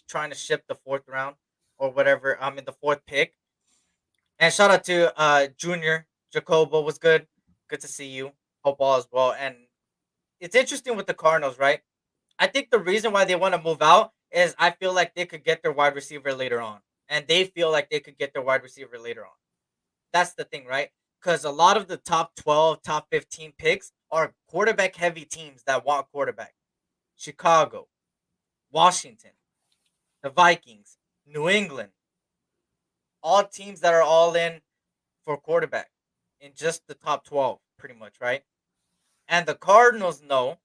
S4: trying to ship the 4th round or whatever. I mean the 4th pick. And shout out to Junior Jacobo was good. Good to see you. Hope all is well. And it's interesting with the Cardinals, right? I think the reason why they want to move out is I feel like they could get their wide receiver later on. And they feel like they could get their wide receiver later on. That's the thing, right? Because a lot of the top 12, top 15 picks are quarterback heavy teams that want quarterback. Chicago, Washington, the Vikings, New England, all teams that are all in for quarterback in just the top 12, pretty much, right? And the Cardinals know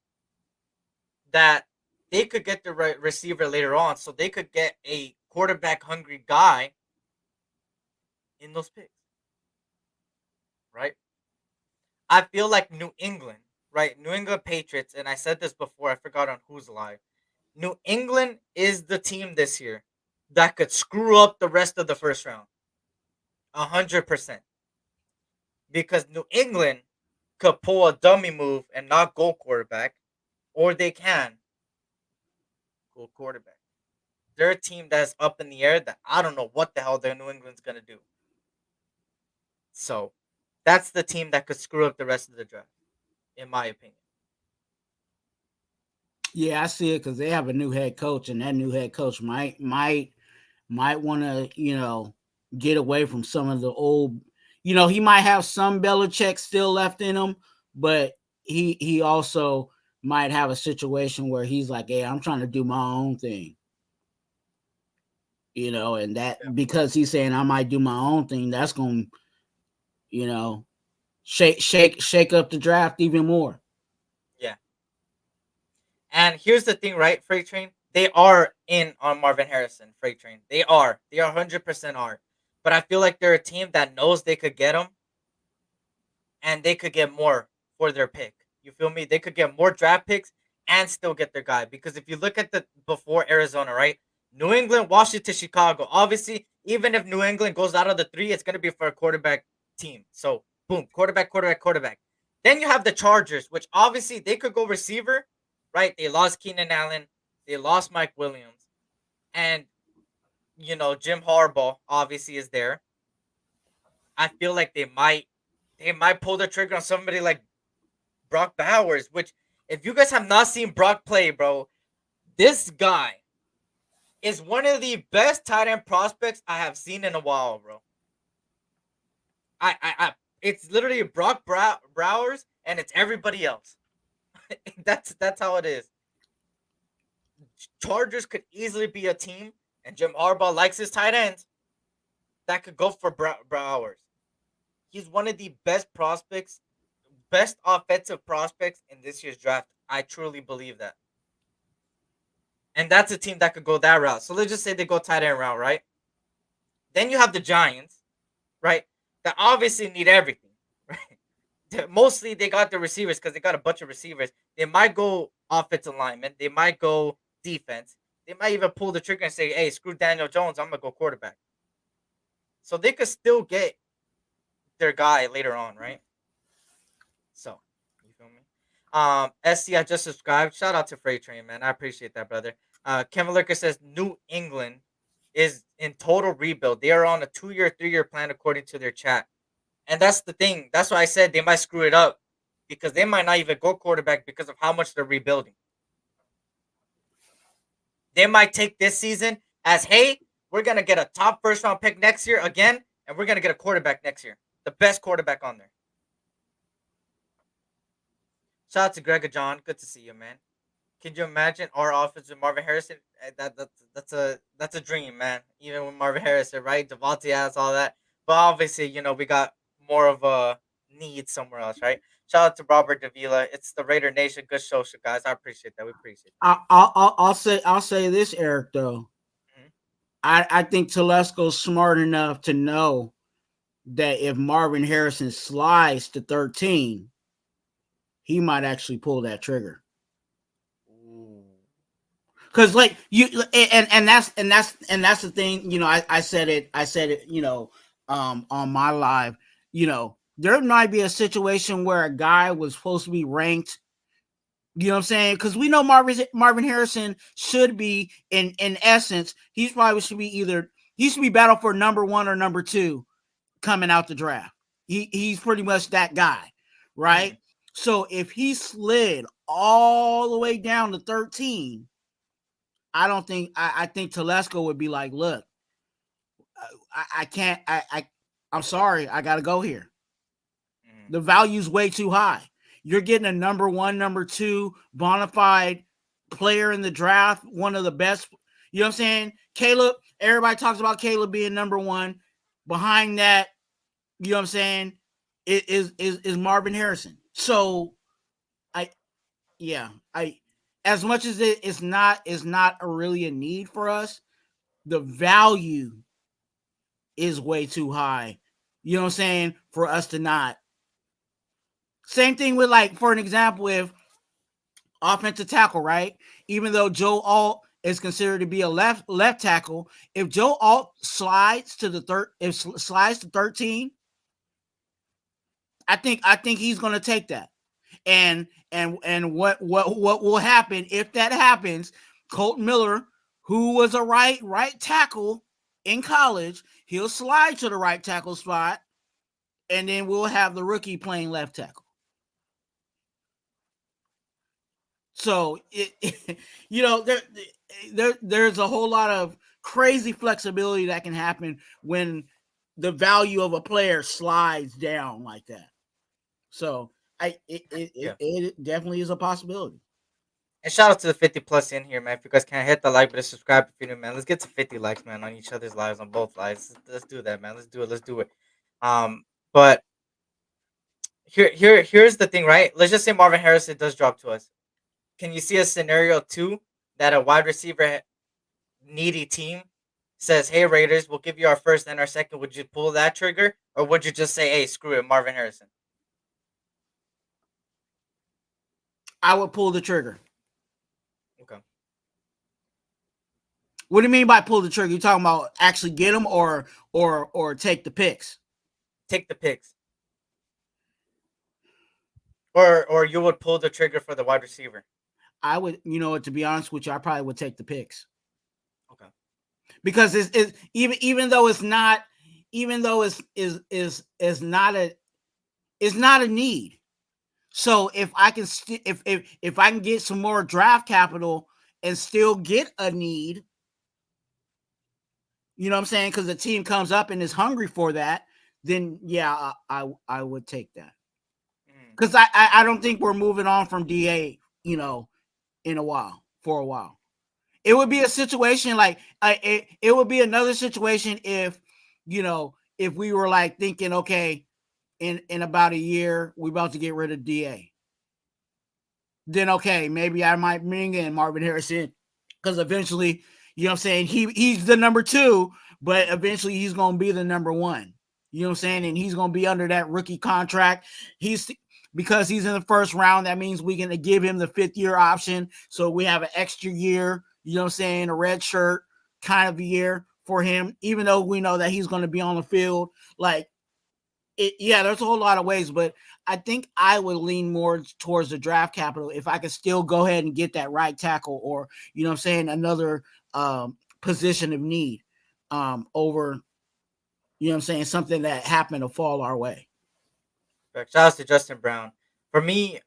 S4: that they could get the right receiver later on, so they could get a quarterback hungry guy in those picks, right? I feel like New England, right? New England Patriots, and I said this before, I forgot on who's live. New England is the team this year that could screw up the rest of the first round. 100%. Because New England could pull a dummy move and not go quarterback, or they can go quarterback. They're a team that's up in the air that I don't know what the hell their New England's gonna do. So that's the team that could screw up the rest of the draft, in my opinion.
S5: Yeah, I see it because they have a new head coach, and that new head coach might want to get away from some of the old. He might have some Belichick still left in him, but he also might have a situation where he's like, "Hey, I'm trying to do my own thing." And that because he's saying I might do my own thing, that's going to, shake up the draft even more.
S4: Yeah. And here's the thing, right, Freight Train? They are in on Marvin Harrison, Freight Train. They are. They 100% are. But I feel like they're a team that knows they could get him, and they could get more for their pick. You feel me? They could get more draft picks and still get their guy. Because if you look at the before Arizona, right? New England, Washington, Chicago. Obviously, even if New England goes out of the 3, it's going to be for a quarterback team. So, boom, quarterback, quarterback, quarterback. Then you have the Chargers, which obviously they could go receiver, right? They lost Keenan Allen. They lost Mike Williams. And, Jim Harbaugh obviously is there. I feel like they might pull the trigger on somebody like Brock Bowers, which if you guys have not seen Brock play, bro, this guy is one of the best tight end prospects I have seen in a while, bro. It's literally Brock Bowers and it's everybody else. that's how it is. Chargers could easily be a team, and Jim Harbaugh likes his tight ends that could go for Bowers. He's one of the best prospects, best offensive prospects in this year's draft. I truly believe that. And that's a team that could go that route. So let's just say they go tight end route, right? Then you have the Giants, right? That obviously need everything, right? Mostly they got the receivers because they got a bunch of receivers. They might go offensive lineman. They might go defense. They might even pull the trigger and say, hey, screw Daniel Jones. I'm going to go quarterback. So they could still get their guy later on, right? So, you feel me? SC, I just subscribed. Shout out to Freight Train, man. I appreciate that, brother. Kevin Lurker says New England is in total rebuild. They are on a 2-year, 3-year plan according to their chat. And that's the thing. That's why I said they might screw it up because they might not even go quarterback because of how much they're rebuilding. They might take this season as, hey, we're going to get a top first-round pick next year again, and we're going to get a quarterback next year. The best quarterback on there. Shout out to Gregor John. Good to see you, man. Can you imagine our offense with Marvin Harrison? That's a dream, man. Even with Marvin Harrison, right? Devontae has all that. But obviously, we got more of a need somewhere else, right? Shout out to Robert Davila. It's the Raider Nation. Good show, guys. I appreciate that. We appreciate that.
S5: I'll say this, Eric, though. Mm-hmm. I think Telesco's smart enough to know that if Marvin Harrison slides to 13, he might actually pull that trigger. Because like you and that's the thing, I said it, on my live, there might be a situation where a guy was supposed to be ranked, you know what I'm saying? Because we know Marvin Harrison should be in essence, he probably should be battled for number 1 or number 2 coming out the draft. He's pretty much that guy, right? Mm-hmm. So if he slid all the way down to 13, I think Telesco would be like, look, I can't, I'm sorry, I got to go here. Mm. The value's way too high. You're getting a number 1, number 2 bona fide player in the draft, one of the best, you know what I'm saying? Caleb, everybody talks about Caleb being number 1. Behind that, you know what I'm saying, is Marvin Harrison. So as much as it is not really a need for us, the value is way too high. You know what I'm saying? For us to not. Same thing with, like, for an example, if offensive tackle, right? Even though Joe Alt is considered to be a left tackle, if Joe Alt slides to 13, I think he's going to take that. And what will happen if that happens? Colton Miller, who was a right tackle in college, he'll slide to the right tackle spot, and then we'll have the rookie playing left tackle. So there's a whole lot of crazy flexibility that can happen when the value of a player slides down like that. So it definitely is a possibility.
S4: And shout out to the 50+ in here, man. If you guys can't hit the like button, subscribe if you're new, man. Let's get to 50 likes, man, on each other's lives, on both lives. Let's do that, man. Let's do it. But here's the thing, right? Let's just say Marvin Harrison does drop to us. Can you see a scenario too that a wide receiver needy team says, "Hey Raiders, we'll give you our first and our second." Would you pull that trigger, or would you just say, "Hey, screw it, Marvin Harrison"?
S5: I would pull the trigger.
S4: Okay.
S5: What do you mean by pull the trigger? You talking about actually get him or take the picks?
S4: Take the picks. Or you would pull the trigger for the wide receiver.
S5: I would, to be honest with you, I probably would take the picks.
S4: Okay.
S5: Because it's even though it's not a need. So if I can if I can get some more draft capital and still get a need, you know what I'm saying? Because the team comes up and is hungry for that, then yeah, I would take that. Because I don't think we're moving on from DA, for a while. It would be a situation like it would be another situation if we were like thinking, okay, in about a year we're about to get rid of DA. Then okay, maybe I might bring in Marvin Harrison because eventually, you know what I'm saying, he's the number 2, but eventually he's gonna be the number 1. You know what I'm saying, and he's gonna be under that rookie contract. Because he's in the first round, that means we're going to give him the 5th-year option. So we have an extra year, you know what I'm saying, a red shirt kind of year for him, even though we know that he's going to be on the field. There's a whole lot of ways, but I think I would lean more towards the draft capital if I could still go ahead and get that right tackle or, you know what I'm saying, another position of need over, you know what I'm saying, something that happened to fall our way.
S4: Shout out to Justin Brown. For me,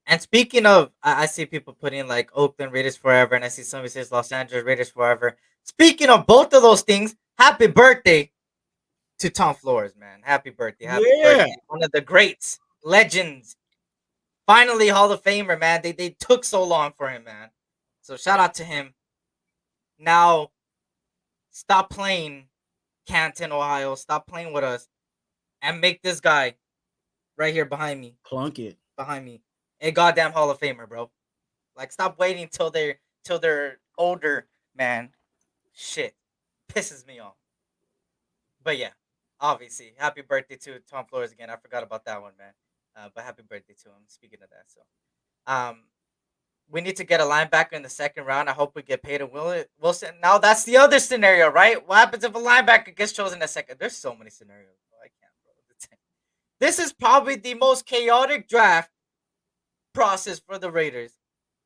S4: and speaking of, I see people putting like Oakland Raiders forever, and I see somebody says Los Angeles Raiders forever. Speaking of both of those things, happy birthday to Tom Flores, man. Happy birthday. Happy birthday. One of the greats, legends. Finally, Hall of Famer, man. They took so long for him, man. So shout out to him. Now, stop playing Canton, Ohio. Stop playing with us and make this guy right here behind me.
S5: Clunk it.
S4: Behind me. A goddamn Hall of Famer, bro. Like, stop waiting till they're older, man. Shit. Pisses me off. But yeah, obviously, happy birthday to Tom Flores again. I forgot about that one, man. But happy birthday to him. Speaking of that, so we need to get a linebacker in the second round. I hope we get Peyton Wilson. Now that's the other scenario, right? What happens if a linebacker gets chosen in the second? There's so many scenarios, bro. I can't, bro. This is probably the most chaotic draft process for the Raiders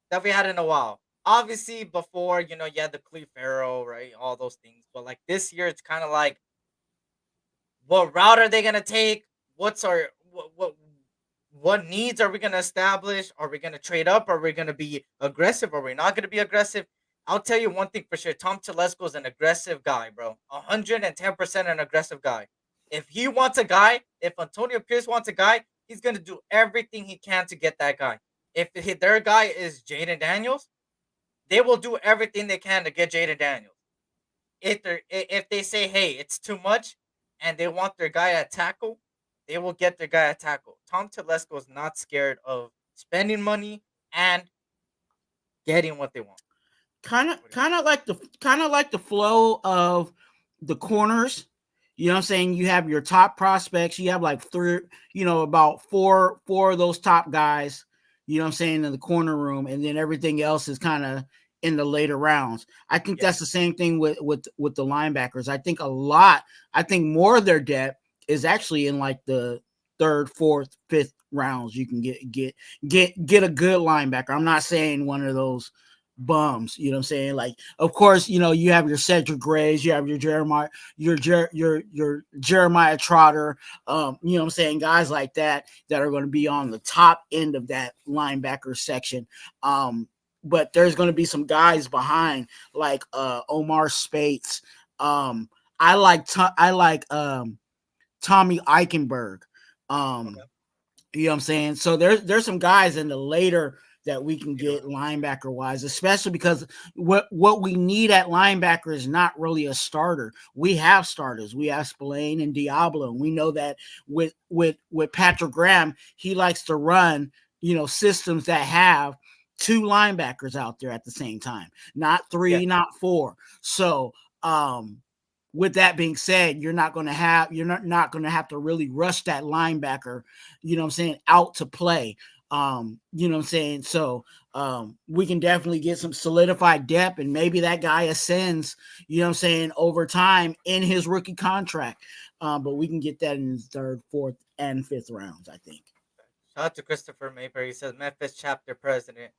S4: that we had in a while. Obviously, before, you had the Cleve Farrell, right? All those things. But like this year, it's kind of like, what route are they gonna take? What needs are we gonna establish? Are we gonna trade up? Are we gonna be aggressive? Are we not gonna be aggressive? I'll tell you one thing for sure. Tom Telesco is an aggressive guy, bro. 110% an aggressive guy. If he wants a guy, if Antonio Pierce wants a guy, he's going to do everything he can to get that guy. If their guy is Jaden Daniels, they will do everything they can to get Jaden Daniels. If they say, hey, it's too much, and they want their guy at tackle, they will get their guy at tackle. Tom Telesco is not scared of spending money and getting what they want.
S5: Kind of like the flow of the corners. You know what I'm saying? You have your top prospects. You have like about four of those top guys, you know what I'm saying, in the corner room, and then everything else is kind of in the later rounds. I think that's the same thing with the linebackers. I think more of their depth is actually in like the 3rd, 4th, 5th rounds. You can get a good linebacker. I'm not saying one of those bums. You know what I'm saying? Like, of course, you have your Cedric Grays, you have your Jeremiah Trotter, you know what I'm saying, guys like that are going to be on the top end of that linebacker section. But there's going to be some guys behind, like Omar Spates. I like Tommy Eichenberg.
S4: Okay.
S5: You know what I'm saying? So there's some guys in the later that we can get linebacker wise, especially because what we need at linebacker is not really a starter. We have starters. We have Spillane and Diablo. And we know that with Patrick Graham, he likes to run, systems that have two linebackers out there at the same time, not three, not four. So with that being said, you're not going to have to really rush that linebacker, out to play. You know what I'm saying? So we can definitely get some solidified depth, and maybe that guy ascends, over time in his rookie contract. But we can get that in the third, fourth, and fifth rounds, I think.
S4: Shout out to Christopher Mayberry. He says Memphis chapter president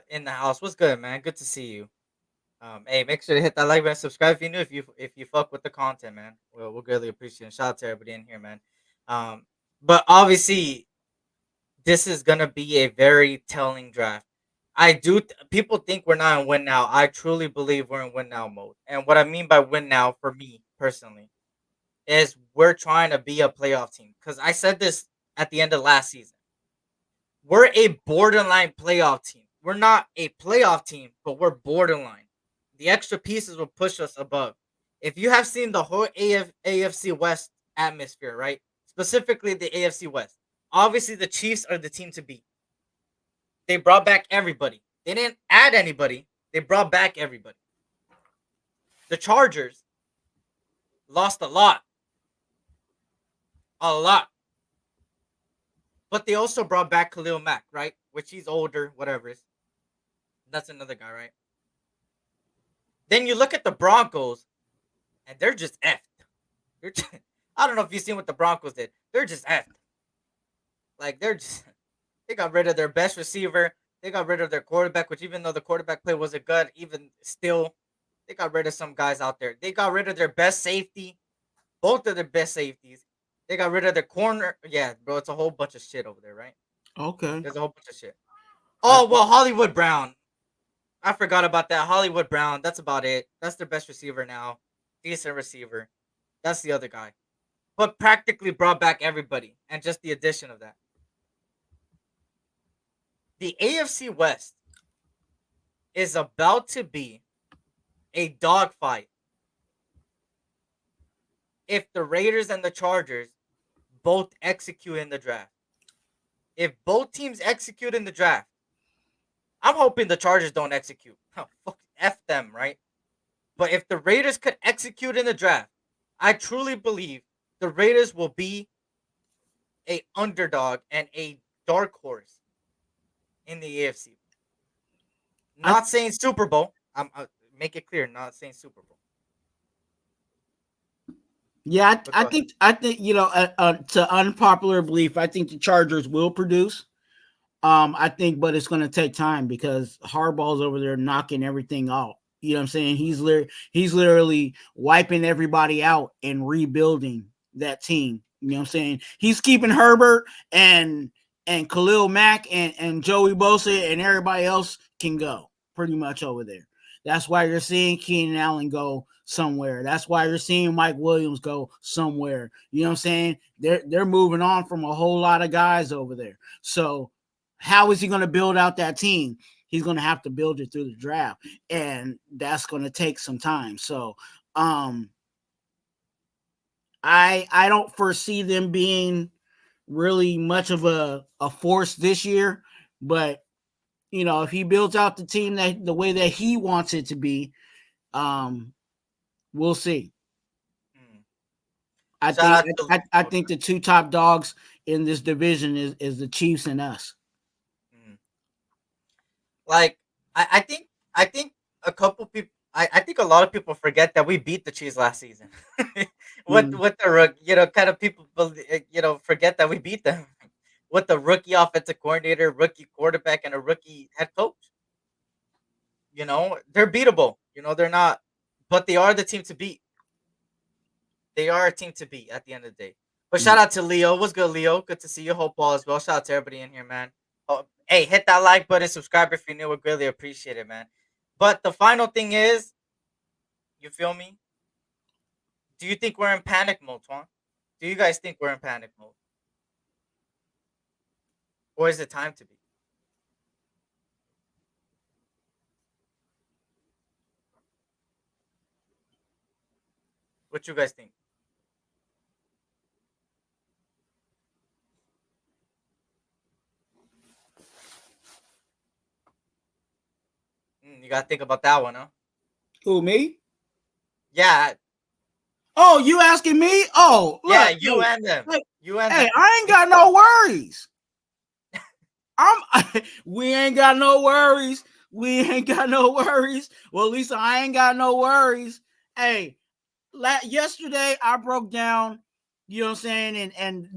S4: in the house. What's good, man? Good to see you. Hey, make sure to hit that like button, subscribe if you're new. If you fuck with the content, man, we'll greatly appreciate it. Shout out to everybody in here, man. But obviously, this is gonna be a very telling draft. People think we're not in win now. I truly believe we're in win now mode. And what I mean by win now, for me personally, is we're trying to be a playoff team. Because I said this at the end of last season. We're a borderline playoff team. We're not a playoff team, but we're borderline. The extra pieces will push us above. If you have seen the whole AFC West atmosphere, right? Specifically the AFC West. Obviously, the Chiefs are the team to beat. They brought back everybody. They didn't add anybody. They brought back everybody. The Chargers lost a lot. A lot. But they also brought back Khalil Mack, right? Which he's older, whatever. That's another guy, right? Then you look at the Broncos, and they're just effed. I don't know if you've seen what the Broncos did. They're just effed. Like, they got rid of their best receiver. They got rid of their quarterback, which even though the quarterback play wasn't good, even still, they got rid of some guys out there. They got rid of their best safety, both of their best safeties. They got rid of their corner. Yeah, bro, it's a whole bunch of shit over there, right?
S5: Okay.
S4: There's a whole bunch of shit. Oh, well, Hollywood Brown. I forgot about that. Hollywood Brown. That's about it. That's their best receiver now. Decent receiver. That's the other guy. But practically brought back everybody. And just the addition of that. The AFC West is about to be a dogfight if the Raiders and the Chargers both execute in the draft. If both teams execute in the draft, I'm hoping the Chargers don't execute. Oh, fuck, F them, right? But if the Raiders could execute in the draft, I truly believe the Raiders will be a underdog and a dark horse in the AFC. Not saying Super Bowl. Make it clear, not saying Super Bowl.
S5: Yeah, I think to unpopular belief, I think the Chargers will produce. I think, but it's going to take time because Harbaugh's over there knocking everything out. You know what I'm saying? He's literally wiping everybody out and rebuilding that team. You know what I'm saying? He's keeping Herbert and Khalil Mack and Joey Bosa and everybody else can go pretty much over there. That's why you're seeing Keenan Allen go somewhere. That's why you're seeing Mike Williams go somewhere. You know what I'm saying? They're moving on from a whole lot of guys over there. So how is he going to build out that team? He's going to have to build it through the draft, and that's going to take some time. So I don't foresee them being really much of a force this year, but if he builds out the team the way that he wants it to be, we'll see. I think the two top dogs in this division is the Chiefs and us.
S4: Like, I think a couple people, I think a lot of people forget that we beat the Chiefs last season. with the kind of people, forget that we beat them with the rookie offensive coordinator, rookie quarterback, and a rookie head coach. You know, they're beatable. You know, they're not, but they are the team to beat. They are a team to beat at the end of the day. But shout out to Leo. What's good, Leo? Good to see you. Hope all is well. Shout out to everybody in here, man. Oh, hey, hit that like button, subscribe if you're new. We greatly appreciate it, man. But the final thing is, you feel me? Do you think we're in panic mode, Twuan? Do you guys think we're in panic mode? Or is it time to be? What you guys think? You gotta think about that one, huh?
S5: Who, me?
S4: Yeah.
S5: Oh, you asking me? Oh, look,
S4: Yeah, you and them. You and
S5: hey,
S4: them.
S5: I ain't got no worries. We ain't got no worries. We ain't got no worries. Well, Lisa, I ain't got no worries. Hey, yesterday I broke down, you know what I'm saying, and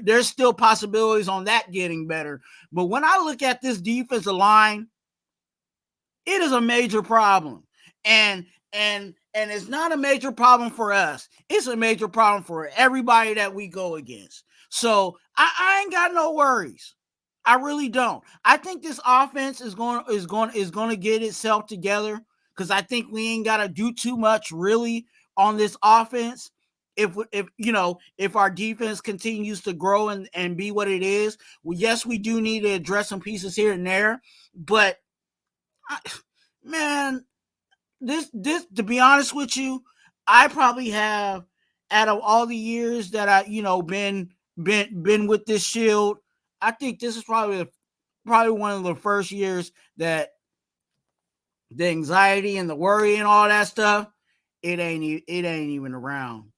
S5: there's still possibilities on that getting better. But when I look at this defensive line, it is a major problem. And it's not a major problem for us. It's a major problem for everybody that we go against. So I ain't got no worries. I really don't. I think this offense is going to get itself together, because I think we ain't got to do too much really on this offense. If our defense continues to grow and be what it is, well, yes, we do need to address some pieces here and there, but man, this to be honest with you, I probably have, out of all the years that I been with this Shield, I think this is probably one of the first years that the anxiety and the worry and all that stuff, it ain't even around.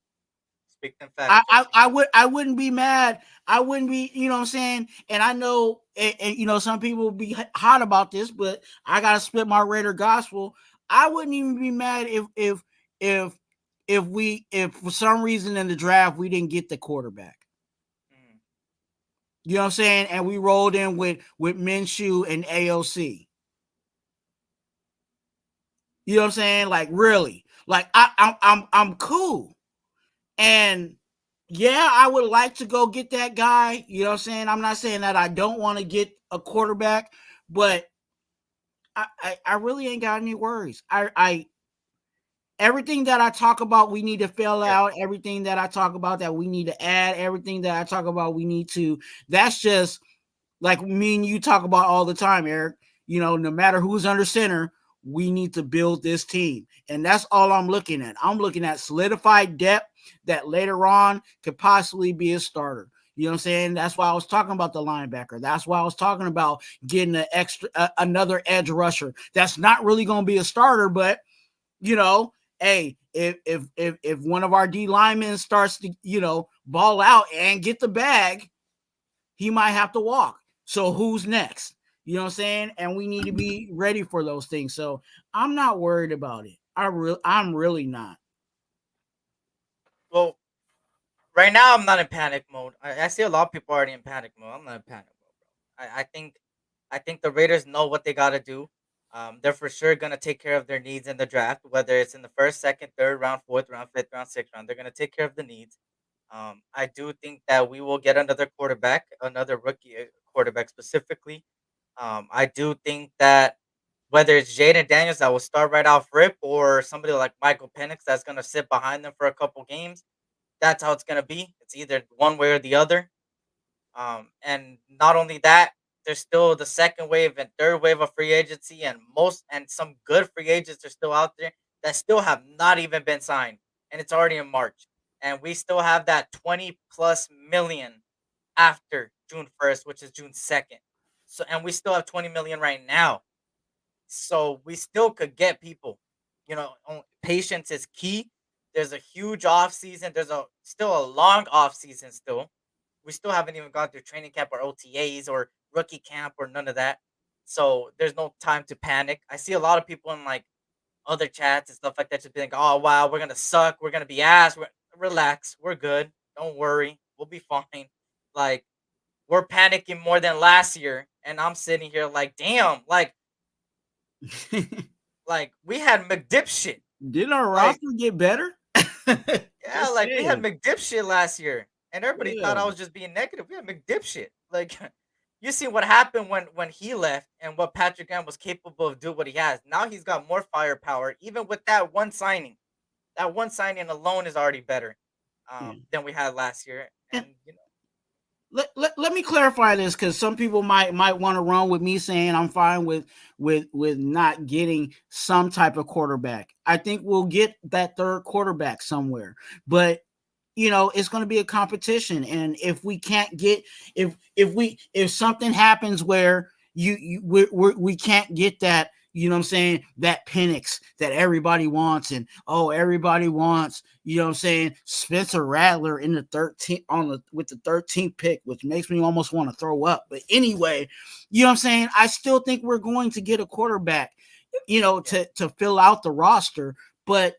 S4: Speak them facts.
S5: I wouldn't be mad. I wouldn't be, you know what I'm saying? And I know, and some people will be hot about this, but I gotta split my Raider gospel. I wouldn't even be mad if for some reason in the draft we didn't get the quarterback. You know what I'm saying? And we rolled in with Minshew and AOC. You know what I'm saying? Like, really? Like, I'm cool. And yeah, I would like to go get that guy. You know what I'm saying? I'm not saying that I don't want to get a quarterback, but I really ain't got any worries. I everything that I talk about, we need to fill out. Everything that I talk about that we need to add. Everything that I talk about, we need to. That's just like me and you talk about all the time, Eric. No matter who's under center, we need to build this team. And that's all I'm looking at. I'm looking at solidified depth that later on could possibly be a starter. You know what I'm saying? That's why I was talking about the linebacker. That's why I was talking about getting another edge rusher. That's not really going to be a starter, but hey, if one of our D linemen starts to, ball out and get the bag, he might have to walk. So who's next? You know what I'm saying? And we need to be ready for those things. So I'm not worried about it. I'm really not.
S4: Well, right now I'm not in panic mode. I see a lot of people already in panic mode. I'm not in panic mode, bro. I think the Raiders know what they got to do. They're for sure gonna take care of their needs in the draft, whether it's in the first, second, third round, fourth round, fifth round, sixth round. They're gonna take care of the needs. I do think that we will get another quarterback, another rookie quarterback specifically. I do think that whether it's Jaden Daniels that will start right off rip, or somebody like Michael Penix that's gonna sit behind them for a couple games, that's how it's gonna be. It's either one way or the other. And not only that, there's still the second wave and third wave of free agency, and some good free agents are still out there that still have not even been signed, and it's already in March, and we still have that 20 plus million after June 1st, which is June 2nd. So, and we still have 20 million right now. So we still could get people. Patience is key. There's a huge off season. There's still a long off season still. We still haven't even gone through training camp or OTAs or rookie camp or none of that. So there's no time to panic. I see a lot of people in like other chats and stuff like that just being like, "Oh wow, we're gonna suck. We're gonna be ass. Relax. We're good. Don't worry. We'll be fine." Like, we're panicking more than last year, and I'm sitting here like, "Damn!" Like, like we had McDipshit.
S5: Didn't our
S4: Like,
S5: roster get better?
S4: yeah,
S5: Just
S4: like we had
S5: saying.
S4: McDipshit last year, and everybody thought I
S5: Yeah.
S4: was just being negative. We had McDipshit. Like, you see what happened when he left and what Patrick Graham was capable of doing what he has. Now he's got more firepower, even with that one signing. That one signing alone is already better
S5: Yeah.
S4: than we had last year.
S5: And
S4: And
S5: let me clarify this, because some people might want to run with me saying I'm fine with not getting some type of quarterback. I think we'll get that third quarterback somewhere, but it's going to be a competition, and if we can't get if something happens where we can't get that, what I'm saying, that Penix that everybody wants, and everybody wants, what I'm saying, Spencer Rattler in the 13th with the 13th pick, which makes me almost want to throw up. But anyway, what I'm saying, I still think we're going to get a quarterback, to fill out the roster. But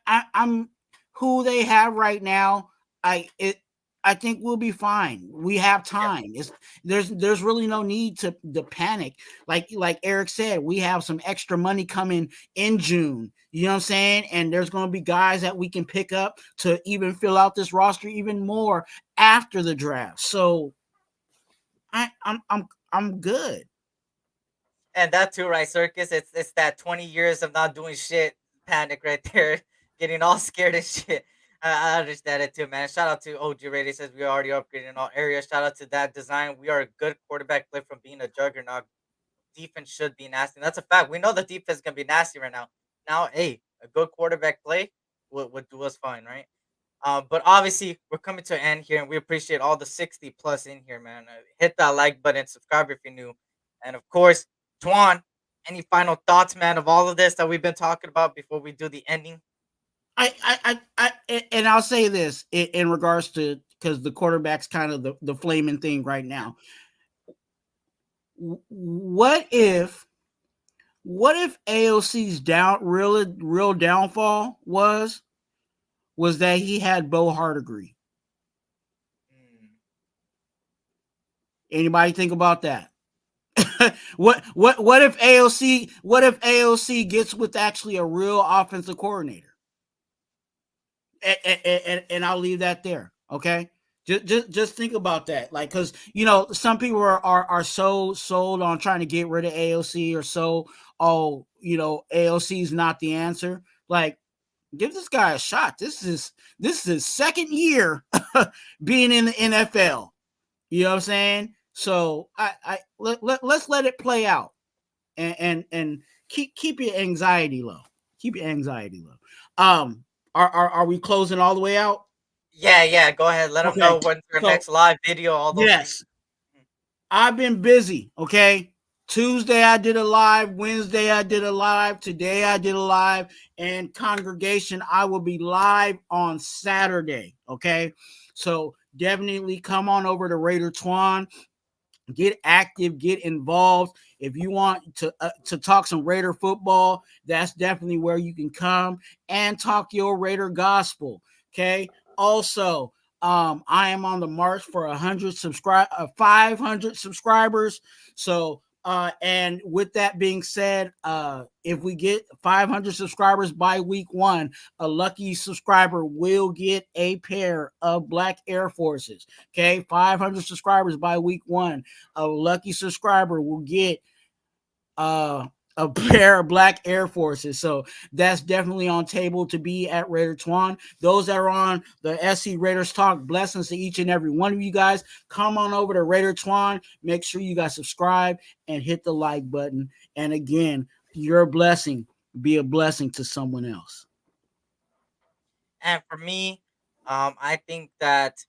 S5: I'm who they have right now. I think we'll be fine. We have time. There's really no need to panic. Like Eric said, we have some extra money coming in June. You know what I'm saying? And there's going to be guys that we can pick up to even fill out this roster even more after the draft. So I'm good.
S4: And that too, right, Circus? It's that 20 years of not doing shit panic right there, getting all scared and shit. I understand it too, man. Shout out to OG Raider, says we are already upgrading in all areas. Shout out to that design. We are a good quarterback play from being a juggernaut. Defense should be nasty. That's a fact. We know the defense can be nasty right now. Now, hey, a good quarterback play would do us fine, right? But obviously, we're coming to an end here, and we appreciate all the 60 plus in here, man. Hit that like button, subscribe if you're new. And of course, Twuan, any final thoughts, man, of all of this that we've been talking about before we do the ending?
S5: And I'll say this in regards to, because the quarterback's kind of the flaming thing right now. What if AOC's real downfall was that he had Bo Hardegree? Anybody think about that? what if AOC gets with actually a real offensive coordinator? And I'll leave that there. Okay. Just think about that. Like, because some people are so sold on trying to get rid of AOC, or so, AOC is not the answer. Like, give this guy a shot. This is his second year being in the NFL. You know what I'm saying? So let's let it play out, and keep your anxiety low. Keep your anxiety low. Are we closing all the way out?
S4: Yeah. Go ahead. Let them know when's your next live video. All those things.
S5: I've been busy. Okay. Tuesday I did a live. Wednesday I did a live. Today I did a live. And congregation, I will be live on Saturday. Okay. So definitely come on over to RaiderTwuan. Get active, get involved. If you want to talk some Raider football, that's definitely where you can come and talk your Raider gospel. Okay. Also, I am on the march for 500 subscribers. So, and with that being said, if we get 500 subscribers by week 1, a lucky subscriber will get a pair of black Air Forces. Okay, 500 subscribers by week 1, a lucky subscriber will get a pair of black Air Forces. So that's definitely on table to be at RaiderTwuan. Those that are on the SC Raiders Talk, blessings to each and every one of you guys. Come on over to RaiderTwuan. Make sure you guys subscribe and hit the like button. And again, your blessing, be a blessing to someone else.
S4: And for me, I think that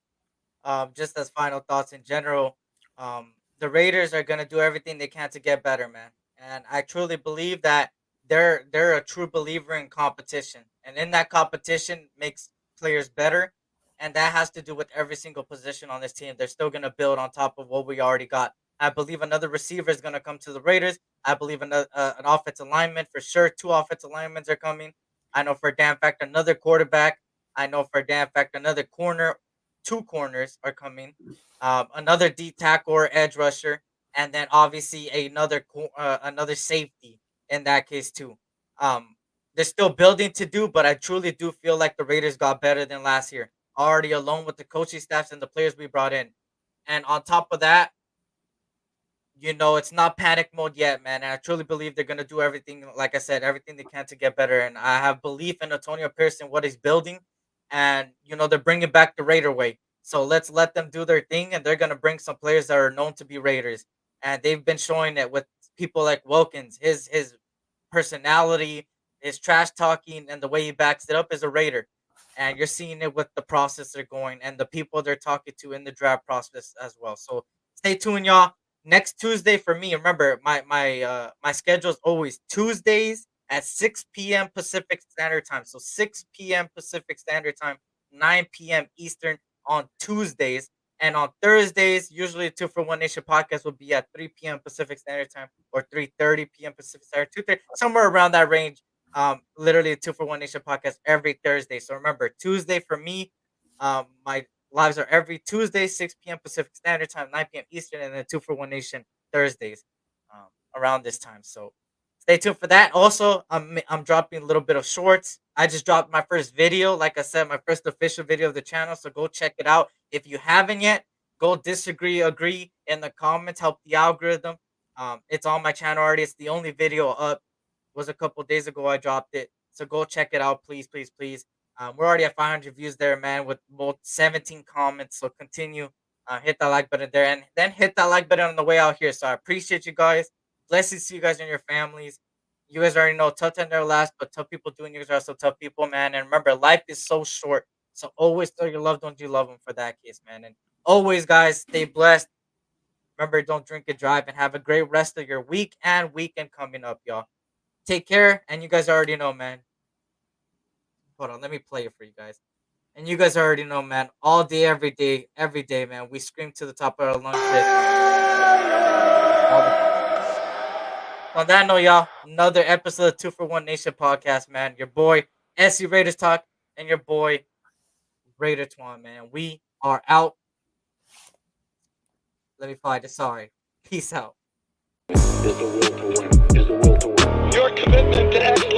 S4: just as final thoughts in general, the Raiders are gonna do everything they can to get better, man. And I truly believe that they're a true believer in competition, and in that competition makes players better, and that has to do with every single position on this team. They're still gonna build on top of what we already got. I believe another receiver is gonna come to the Raiders. I believe another an offensive lineman for sure. 2 offensive linemen are coming. I know for a damn fact another quarterback. I know for a damn fact another corner, 2 corners are coming. Another D tackle or edge rusher, and then obviously another safety in that case too. There's still building to do, but I truly do feel like the Raiders got better than last year. Already alone with the coaching staffs and the players we brought in. And on top of that, it's not panic mode yet, man. And I truly believe they're gonna do everything, like I said, everything they can to get better. And I have belief in Antonio Pierce and what he's building. And they're bringing back the Raider way. So let's let them do their thing, and they're gonna bring some players that are known to be Raiders. And they've been showing it with people like Wilkins. His personality, his trash talking, and the way he backs it up is a Raider. And you're seeing it with the process they're going and the people they're talking to in the draft process as well. So stay tuned, y'all. Next Tuesday for me. Remember, my schedule is always Tuesdays at 6 p.m. Pacific Standard Time. So 6 p.m. Pacific Standard Time, 9 p.m. Eastern on Tuesdays. And on Thursdays, usually 2 for 1 Nation podcast will be at 3 p.m. Pacific Standard Time or 3:30 p.m. Pacific Standard, 2:30, somewhere around that range. Literally 2 for 1 Nation podcast every Thursday. So remember, Tuesday for me, my lives are every Tuesday, 6 p.m. Pacific Standard Time, 9 p.m. Eastern, and then 2 for 1 Nation Thursdays, around this time. So stay tuned for that. Also, I'm dropping a little bit of shorts. I just dropped my first video, like I said, my first official video of the channel. So go check it out. If you haven't yet, go disagree, agree in the comments. Help the algorithm. It's on my channel already. It's the only video up. Was a couple days ago I dropped it. So go check it out, please, please, please. We're already at 500 views there, man, with both 17 comments. So continue, hit that like button there, and then hit that like button on the way out here. So I appreciate you guys. Blessings to you guys and your families. You guys already know tough time never lasts, but tough people doing you guys are also tough people, man. And remember, life is so short. So always tell your loved ones you love them for that case, man. And always, guys, stay blessed. Remember, don't drink and drive, and have a great rest of your week and weekend coming up, y'all. Take care, and you guys already know, man. Hold on, let me play it for you guys. And you guys already know, man. All day, every day, man. We scream to the top of our lungs. On that note, y'all, another episode of 2 for 1 Nation podcast, man. Your boy SC Raiders Talk and your boy RaiderTwuan, man. We are out. Let me find it. Sorry. Peace out.
S2: Is the will to win. Is the will to win.
S3: Your commitment to excellence